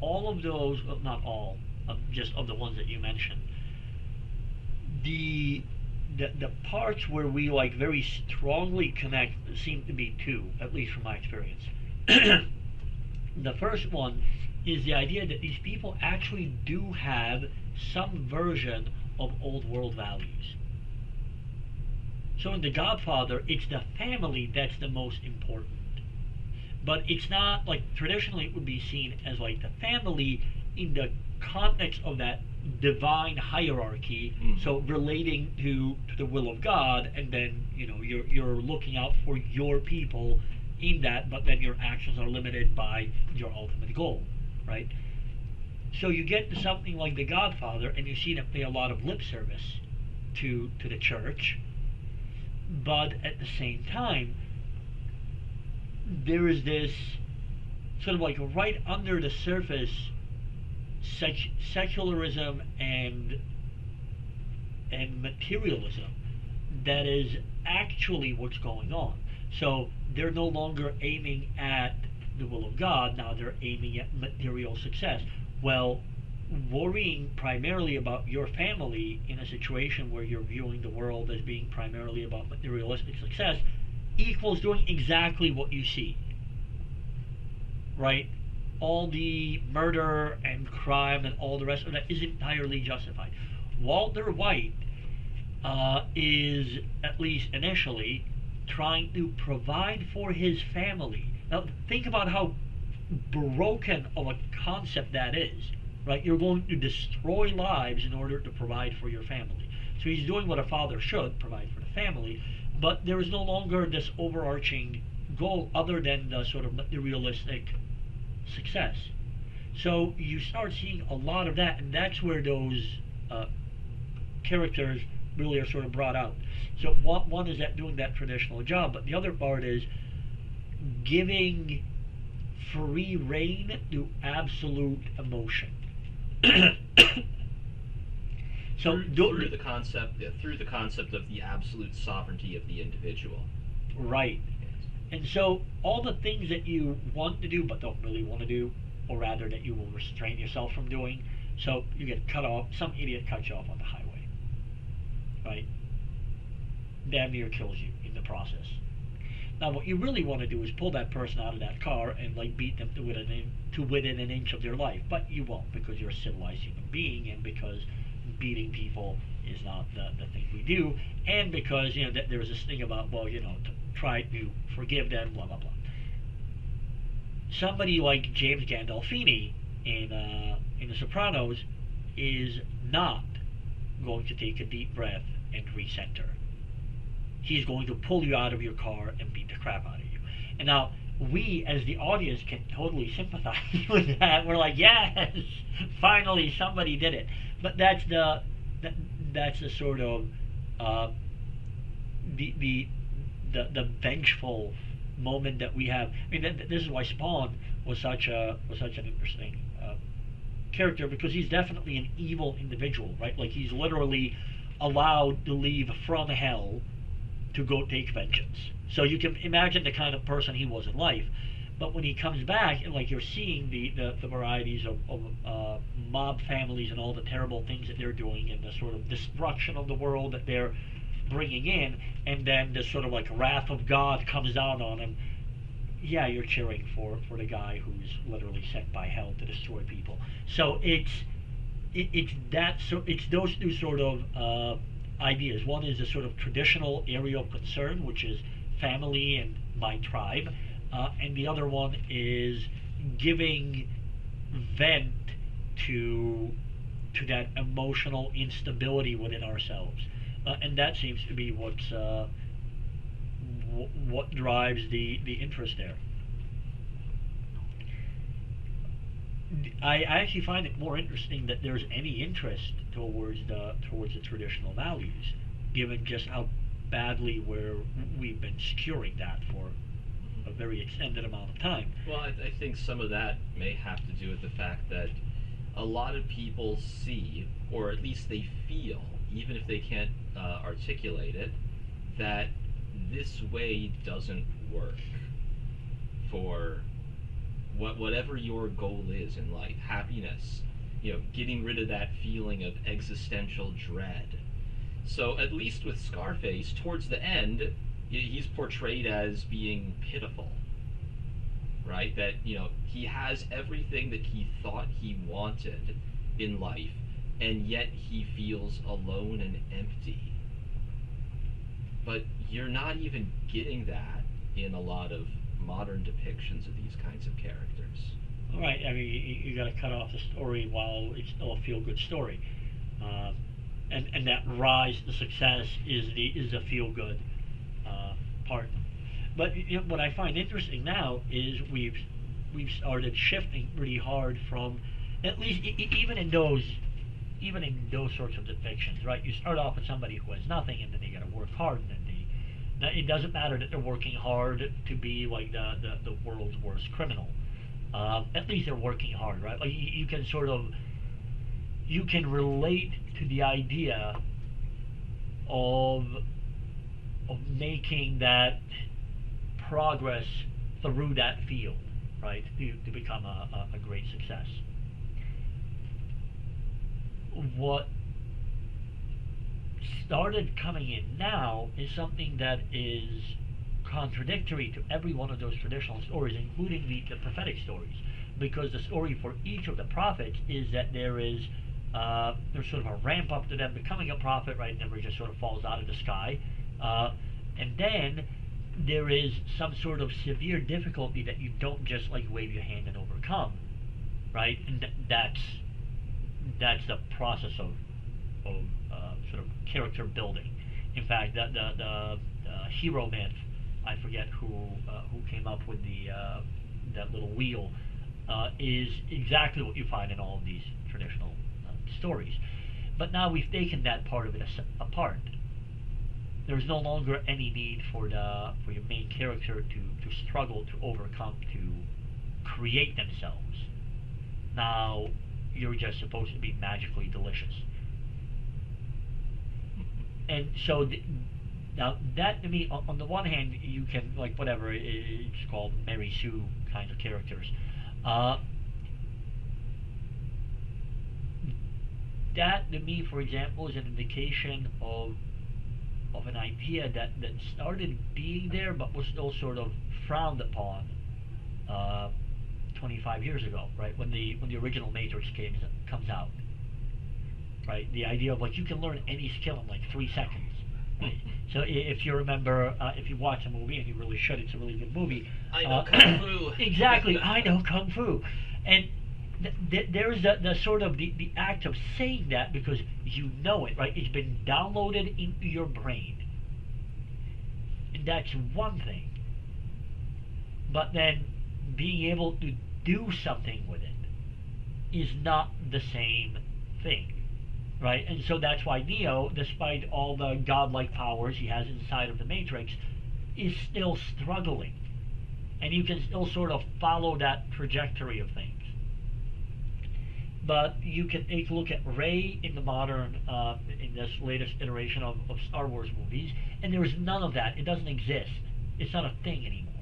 [SPEAKER 1] all of those, well, not all, just of the ones that you mentioned, the parts where we like very strongly connect seem to be two, at least from my experience. The first one is the idea that these people actually do have some version of old world values. So in The Godfather, it's the family that's the most important. But it's not like traditionally it would be seen as like the family in the context of that divine hierarchy, so relating to the will of God, and then you're looking out for your people in that, but then your actions are limited by your ultimate goal, right? So you get to something like The Godfather, and you see them pay a lot of lip service to the church, but at the same time, there is this sort of like right under the surface secularism and materialism that is actually what's going on. So they're no longer aiming at the will of God, now they're aiming at material success. Well, worrying primarily about your family in a situation where you're viewing the world as being primarily about materialistic success equals doing exactly what you see, right? All the murder and crime and all the rest of that is entirely justified. Walter White is, at least initially, trying to provide for his family. Now, think about how broken of a concept that is, right? You're going to destroy lives in order to provide for your family. So he's doing what a father should, provide for the family, but there is no longer this overarching goal other than the sort of materialistic success. So you start seeing a lot of that, and that's where those characters really are sort of brought out. So one is that doing that traditional job, but the other part is giving free reign to absolute emotion. So
[SPEAKER 2] through the concept, through the concept of the absolute sovereignty of the individual.
[SPEAKER 1] Right. And so all the things that you want to do but don't really want to do, or rather that you will restrain yourself from doing, so you get cut off, some idiot cuts you off on the highway, right? Damn near kills you in the process. Now what you really want to do is pull that person out of that car and like beat them to within an inch of their life, but you won't, because you're a civilized human being, and because beating people is not the thing we do, and because that there's this thing about, well, to try to forgive them, blah blah blah. Somebody like James Gandolfini in The Sopranos is not going to take a deep breath and recenter. He's going to pull you out of your car and beat the crap out of you. And now we as the audience can totally sympathize with that. We're like, yes, finally somebody did it. But that's the sort of the vengeful moment that we have. I mean, this is why Spawn was such an interesting character, because he's definitely an evil individual, right? Like, he's literally allowed to leave from hell to go take vengeance. So you can imagine the kind of person he was in life. But when he comes back, and like you're seeing the varieties of mob families and all the terrible things that they're doing, and the sort of destruction of the world that they're bringing in, and then the sort of like wrath of God comes down on him, yeah, you're cheering for the guy who's literally sent by hell to destroy people. So it's those two sort of ideas. One is the sort of traditional area of concern, which is family and my tribe, and the other one is giving vent to that emotional instability within ourselves, and that seems to be what drives the interest there. I actually find it more interesting that there's any interest towards the traditional values, given just how badly we've been skewering that for a very extended amount of time.
[SPEAKER 2] Well, I think some of that may have to do with the fact that a lot of people see, or at least they feel, even if they can't articulate it, that this way doesn't work for whatever your goal is in life. Happiness, getting rid of that feeling of existential dread. So at least with Scarface, towards the end, he's portrayed as being pitiful, right? That he has everything that he thought he wanted in life, and yet he feels alone and empty. But you're not even getting that in a lot of modern depictions of these kinds of characters.
[SPEAKER 1] All right, I mean, you got to cut off the story while it's still a feel-good story, and that rise to success is the feel-good part. But what I find interesting now is we've started shifting pretty hard from, at least even in those sorts of depictions, right? You start off with somebody who has nothing, and then they got to work hard, and then it doesn't matter that they're working hard to be like the world's worst criminal. At least they're working hard, right? Like you can relate to the idea of making that progress through that field, right? To become a great success. What started coming in now is something that is contradictory to every one of those traditional stories, including the prophetic stories, because the story for each of the prophets is that there's sort of a ramp up to them becoming a prophet, right? Never just sort of falls out of the sky, and then there is some sort of severe difficulty that you don't just like wave your hand and overcome, right? And that's the process of sort of character building. In fact, the hero myth, I forget who came up with that little wheel, is exactly what you find in all of these traditional stories. But now we've taken that part of it apart. There's no longer any need for your main character to struggle, to overcome, to create themselves. Now you're just supposed to be magically delicious. And so now that, to me, on the one hand, you can, like, whatever it's called, Mary Sue kinds of characters. That, to me, for example, is an indication of an idea that started being there but was still sort of frowned upon 25 years ago, right? When the original Matrix comes out, right? The idea of, like, you can learn any skill in like 3 seconds. Right? So if you remember, if you watch the movie, and you really should, it's a really good movie.
[SPEAKER 2] I know Kung Fu.
[SPEAKER 1] Exactly, I know Kung Fu. And there's the sort of the act of saying that because you know it, right? It's been downloaded into your brain. And that's one thing. But then being able to do something with it is not the same thing. Right? And so that's why Neo, despite all the godlike powers he has inside of the Matrix, is still struggling. And you can still sort of follow that trajectory of things. But you can take a look at Rey in the modern, in this latest iteration of Star Wars movies, and there is none of that. It doesn't exist. It's not a thing anymore.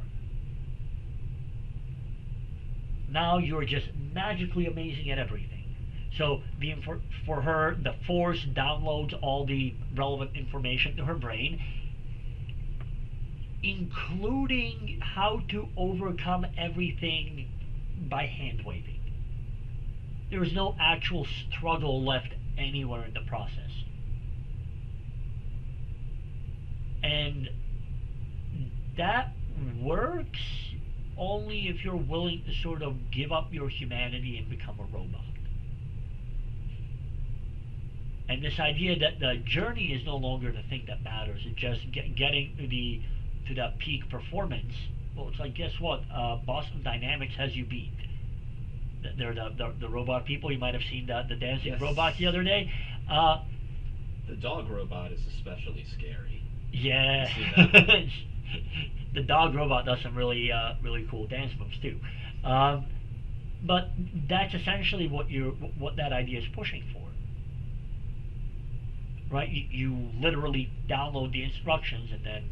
[SPEAKER 1] Now you're just magically amazing at everything. So for her, the Force downloads all the relevant information to her brain, including how to overcome everything by hand waving. There is no actual struggle left anywhere in the process. And that works only if you're willing to sort of give up your humanity and become a robot. And this idea that the journey is no longer the thing that matters, it's just getting to that peak performance. Well, it's like, guess what? Boston Dynamics has you beat. They're the robot people. You might have seen the dancing robot the other day.
[SPEAKER 2] The dog robot is especially scary.
[SPEAKER 1] Yeah. The dog robot does some really cool dance moves too. But that's essentially what that idea is pushing for. Right? You literally download the instructions and then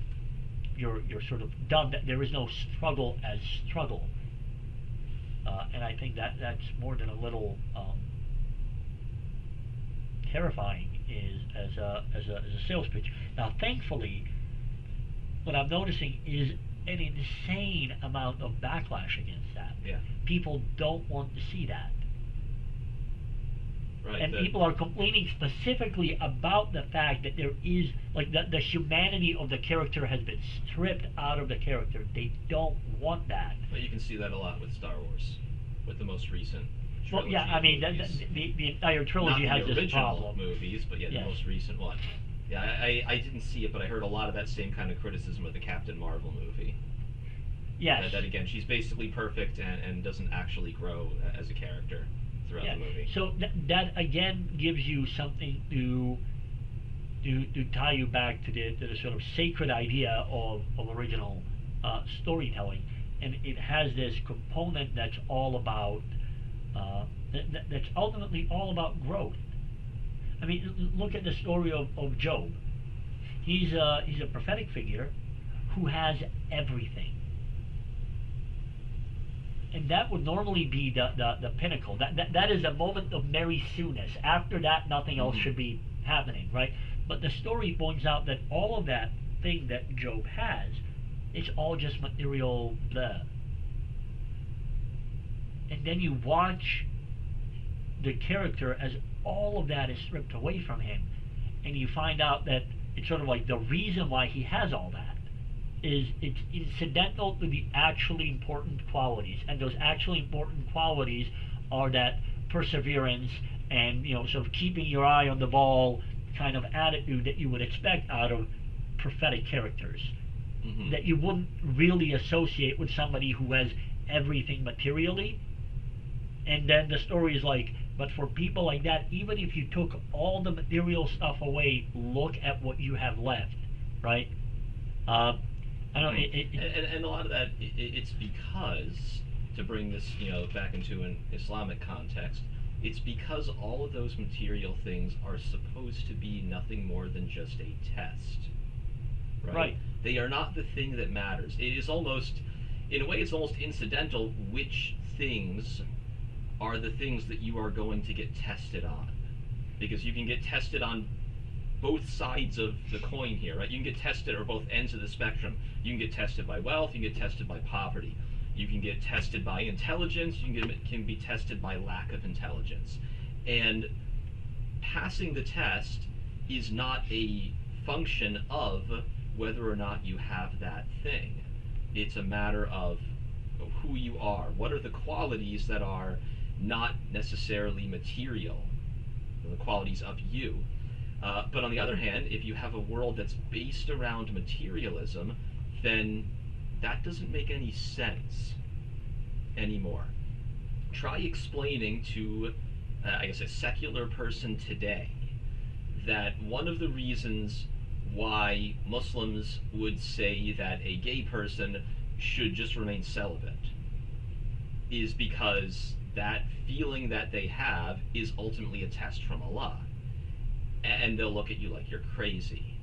[SPEAKER 1] you're sort of done. There is no struggle as struggle. And I think that's more than a little terrifying as a sales pitch. Now, thankfully, what I'm noticing is an insane amount of backlash against that.
[SPEAKER 2] Yeah.
[SPEAKER 1] People don't want to see that.
[SPEAKER 2] Right,
[SPEAKER 1] and people are complaining specifically about the fact that there is, like, the humanity of the character has been stripped out of the character. They don't want that.
[SPEAKER 2] Well, you can see that a lot with Star Wars, with the most recent trilogy.
[SPEAKER 1] Well, yeah, I mean, the entire trilogy has this problem.
[SPEAKER 2] Not the original movies, but yeah, the most recent one. Yeah, I didn't see it, but I heard a lot of that same kind of criticism of the Captain Marvel movie.
[SPEAKER 1] Yes.
[SPEAKER 2] That again, she's basically perfect and doesn't actually grow as a character throughout the movie.
[SPEAKER 1] So that again gives you something to tie you back to the sort of sacred idea of original storytelling, and it has this component that's all about that's ultimately all about growth. I mean, look at the story of Job. He's a prophetic figure who has everything. And that would normally be the pinnacle. That is a moment of Mary Sue-ness. After that, nothing else should be happening, right? But the story points out that all of that thing that Job has, it's all just material blah. And then you watch the character as all of that is stripped away from him, and you find out that it's sort of like the reason why he has all that is it's incidental to the actually important qualities, and those actually important qualities are that perseverance and, you know, sort of keeping your eye on the ball kind of attitude that you would expect out of prophetic characters, that you wouldn't really associate with somebody who has everything materially, And then the story is like, but for people like that, even if you took all the material stuff away, look at what you have left, right? I don't know.
[SPEAKER 2] And a lot of that, it's because, to bring this, back into an Islamic context, it's because all of those material things are supposed to be nothing more than just a test, right?
[SPEAKER 1] Right.
[SPEAKER 2] They are not the thing that matters. It is almost, in a way, it's almost incidental which things are the things that you are going to get tested on, because you can get tested on both sides of the coin here, right? You can get tested, or both ends of the spectrum. You can get tested by wealth, you can get tested by poverty. You can get tested by intelligence, can be tested by lack of intelligence. And passing the test is not a function of whether or not you have that thing. It's a matter of who you are. What are the qualities that are not necessarily material, the qualities of you? But on the other hand, if you have a world that's based around materialism, then that doesn't make any sense anymore. Try explaining to, I guess, a secular person today that one of the reasons why Muslims would say that a gay person should just remain celibate is because that feeling that they have is ultimately a test from Allah. And they'll look at you like you're crazy.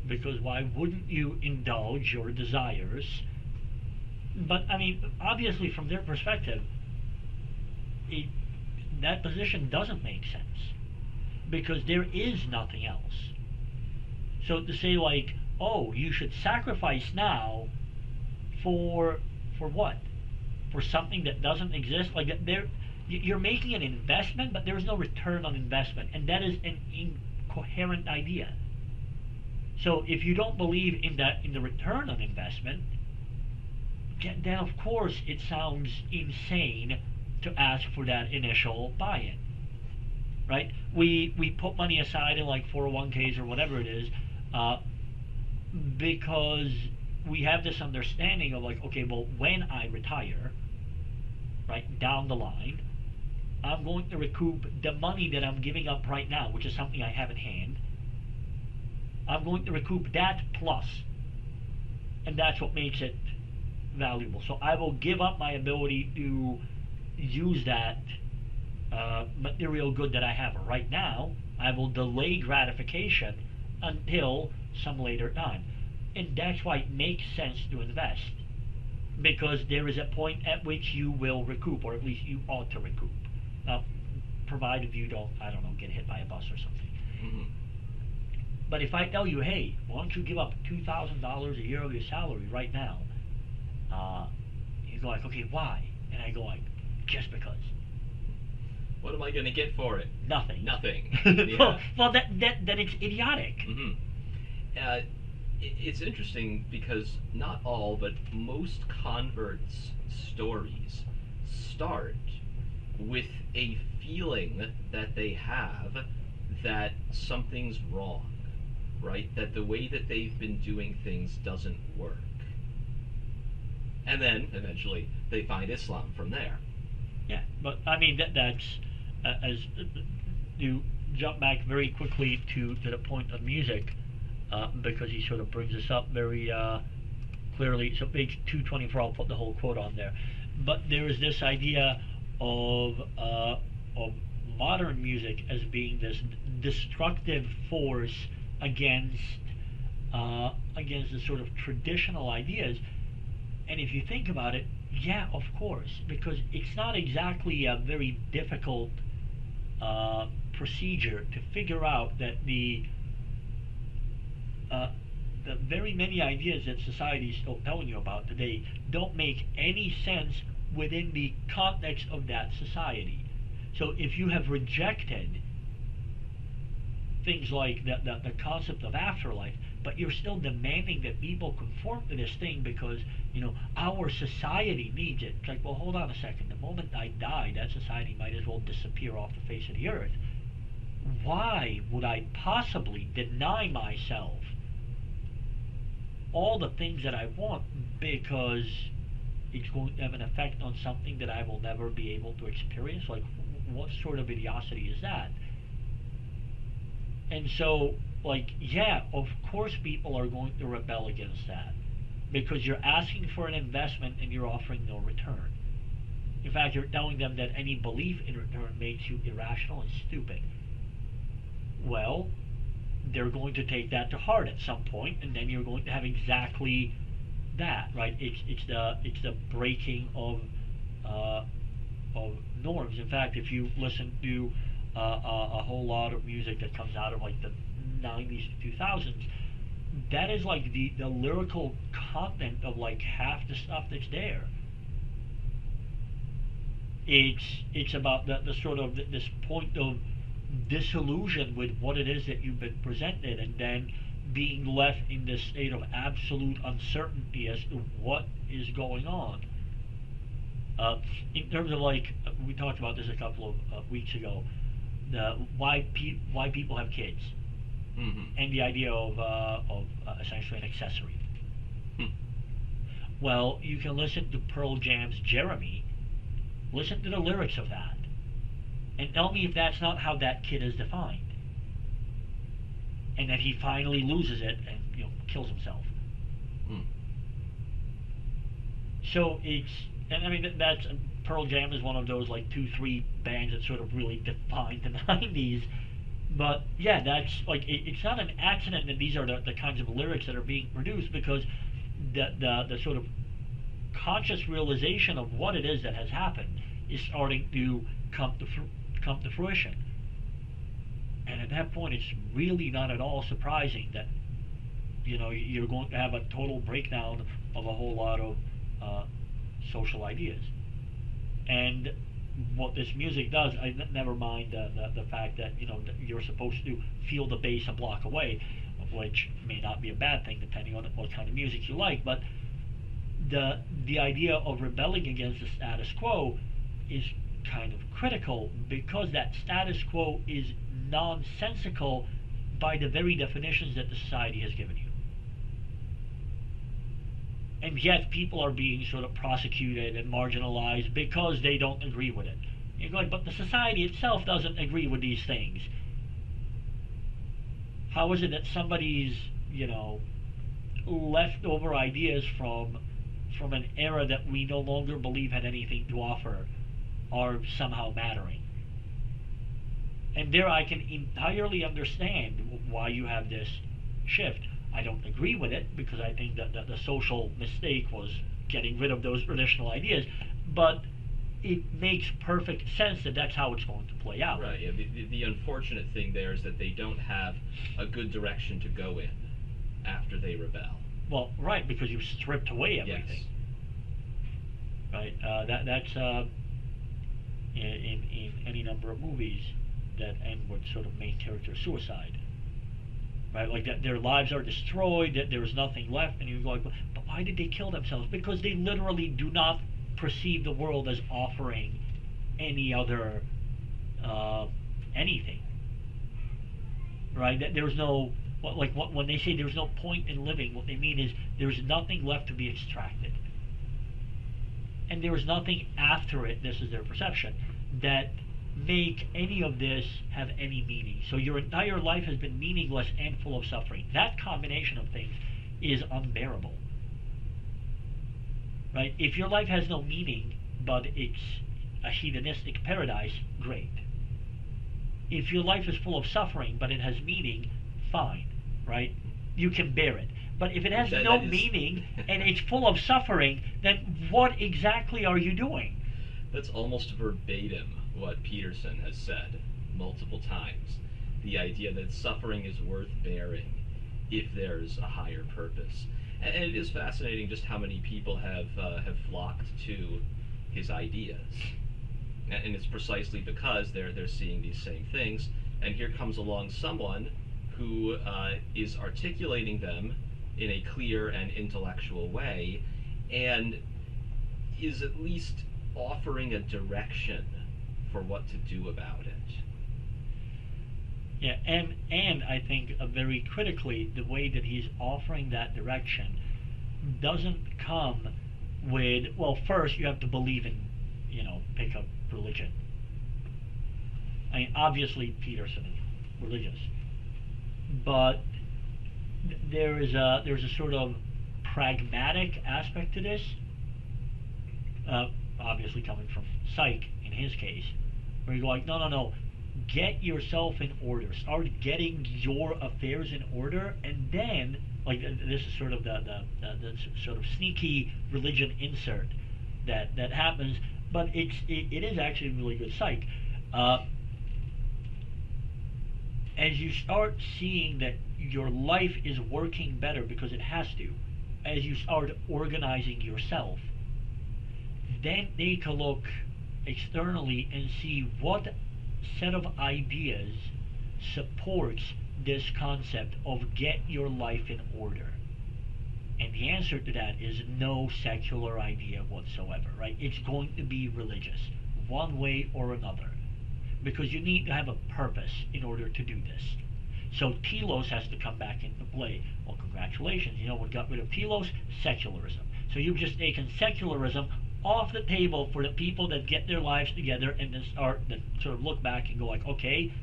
[SPEAKER 1] Because why wouldn't you indulge your desires? But, I mean, obviously from their perspective, that position doesn't make sense. Because there is nothing else. So to say, like, oh, you should sacrifice now for what? For something that doesn't exist? Like, you're making an investment, but there's no return on investment. And that is an incoherent idea. So if you don't believe in the return on investment, then of course it sounds insane to ask for that initial buy-in, right? We put money aside in like 401ks or whatever it is, because we have this understanding of like, okay, well, when I retire, right, down the line, I'm going to recoup the money that I'm giving up right now, which is something I have in hand. I'm going to recoup that plus, and that's what makes it valuable. So I will give up my ability to use that material good that I have right now. I will delay gratification until some later time. And that's why it makes sense to invest, because there is a point at which you will recoup, or at least you ought to recoup. Provided you don't, I don't know, get hit by a bus or something.
[SPEAKER 2] Mm-hmm.
[SPEAKER 1] But if I tell you, hey, why don't you give up $2,000 a year of your salary right now? You go like, okay, why? And I go like, just because.
[SPEAKER 2] What am I going to get for it?
[SPEAKER 1] Nothing.
[SPEAKER 2] Nothing. Yeah.
[SPEAKER 1] well, then it's idiotic.
[SPEAKER 2] Mm-hmm. It's interesting because not all, but most converts' stories start with a feeling that they have that something's wrong, right? That the way that they've been doing things doesn't work. And then, eventually, they find Islam from there.
[SPEAKER 1] Yeah, but I mean, that's, as you jump back very quickly to the point of music, because he sort of brings this up very clearly. So page 224, I'll put the whole quote on there. But there is this idea of modern music as being this destructive force against the sort of traditional ideas. And if you think about it, yeah, of course, because it's not exactly a very difficult procedure to figure out that the very many ideas that society is still telling you about today don't make any sense within the context of that society. So if you have rejected things like the concept of afterlife, but you're still demanding that people conform to this thing because, our society needs it. It's like, well, hold on a second. The moment I die, that society might as well disappear off the face of the earth. Why would I possibly deny myself all the things that I want because, it's going to have an effect on something that I will never be able to experience? Like, what sort of idiocy is that? And so, like, yeah, of course people are going to rebel against that because you're asking for an investment and you're offering no return. In fact, you're telling them that any belief in return makes you irrational and stupid. Well, they're going to take that to heart at some point, and then you're going to have exactly that, right? It's the breaking of norms. In fact, if you listen to a whole lot of music that comes out of like the 90s to 2000s, that is like the lyrical content of like half the stuff that's there. It's about the sort of this point of disillusion with what it is that you've been presented, and then being left in this state of absolute uncertainty as to what is going on. In terms of like, we talked about this a couple of weeks ago, why people have kids, and the idea of essentially an accessory. Well, you can listen to Pearl Jam's Jeremy, listen to the lyrics of that, and tell me if that's not how that kid is defined. And that he finally loses it and kills himself. So and I mean that's Pearl Jam is one of those like 2-3 bands that sort of really defined the 90s. But yeah, that's like it's not an accident that these are the kinds of lyrics that are being produced, because the sort of conscious realization of what it is that has happened is starting to come to fruition. And at that point, it's really not at all surprising that you're going to have a total breakdown of a whole lot of social ideas. And what this music does, never mind the fact that that you're supposed to feel the bass a block away, which may not be a bad thing depending on what kind of music you like. But the idea of rebelling against the status quo is kind of critical, because that status quo is nonsensical by the very definitions that the society has given you. And yet people are being sort of prosecuted and marginalized because they don't agree with it. You're going, but the society itself doesn't agree with these things. How is it that somebody's leftover ideas from an era that we no longer believe had anything to offer are somehow mattering? And there I can entirely understand why you have this shift. I don't agree with it, because I think that the social mistake was getting rid of those traditional ideas, but it makes perfect sense that that's how it's going to play out.
[SPEAKER 2] Right, yeah. The unfortunate thing there is that they don't have a good direction to go in after they rebel.
[SPEAKER 1] Well, right, because you've stripped away everything.
[SPEAKER 2] Yes.
[SPEAKER 1] Right, that's in any number of movies that end with sort of main character suicide. Right, like that their lives are destroyed, that there's nothing left, and you're like, but why did they kill themselves? Because they literally do not perceive the world as offering any other anything. Right, that there's no when they say there's no point in living, what they mean is there's nothing left to be extracted, and there's nothing after it. This is their perception, that make any of this have any meaning. So your entire life has been meaningless and full of suffering. That combination of things is unbearable. Right? If your life has no meaning, but it's a hedonistic paradise, great. If your life is full of suffering, but it has meaning, fine. Right? You can bear it. But if it has no meaning and it's full of suffering, then what exactly are you doing?
[SPEAKER 2] That's almost verbatim what Peterson has said multiple times. The idea that suffering is worth bearing if there's a higher purpose. And it is fascinating just how many people have flocked to his ideas. And it's precisely because they're seeing these same things. And here comes along someone who is articulating them in a clear and intellectual way, and is at least offering a direction for what to do about it.
[SPEAKER 1] Yeah, and I think very critically, the way that he's offering that direction doesn't come with, well, first you have to believe in, pick a religion. I mean, obviously Peterson is religious, but there's a sort of pragmatic aspect to this. Obviously coming from psych in his case, where you go like, no, get yourself in order. Start getting your affairs in order, and then, like, this is sort of the sort of sneaky religion insert that happens, but it is actually really good psych. As you start seeing that your life is working better because it has to, as you start organizing yourself, then take a look externally and see what set of ideas supports this concept of get your life in order. And the answer to that is no secular idea whatsoever, right? It's going to be religious, one way or another, because you need to have a purpose in order to do this. So telos has to come back into play. Well, congratulations, what got rid of telos? Secularism. So you've just taken secularism off the table for the people that get their lives together and then start to sort of look back and go like, okay,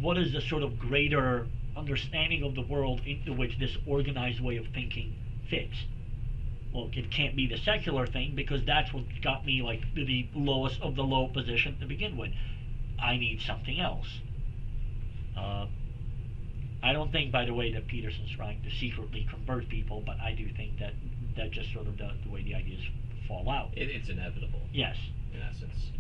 [SPEAKER 1] what is the sort of greater understanding of the world into which this organized way of thinking fits? Well, it can't be the secular thing, because that's what got me like to the lowest of the low position to begin with. I need something else. I don't think, by the way, that Peterson's trying to secretly convert people, but I do think that just sort of the way the ideas fall out.
[SPEAKER 2] It's inevitable.
[SPEAKER 1] Yes.
[SPEAKER 2] In essence.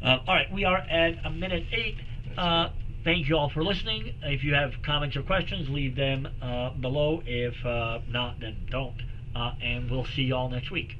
[SPEAKER 1] All right, we are at 1:08. Thank you all for listening. If you have comments or questions, leave them below. If not, then don't. And we'll see you all next week.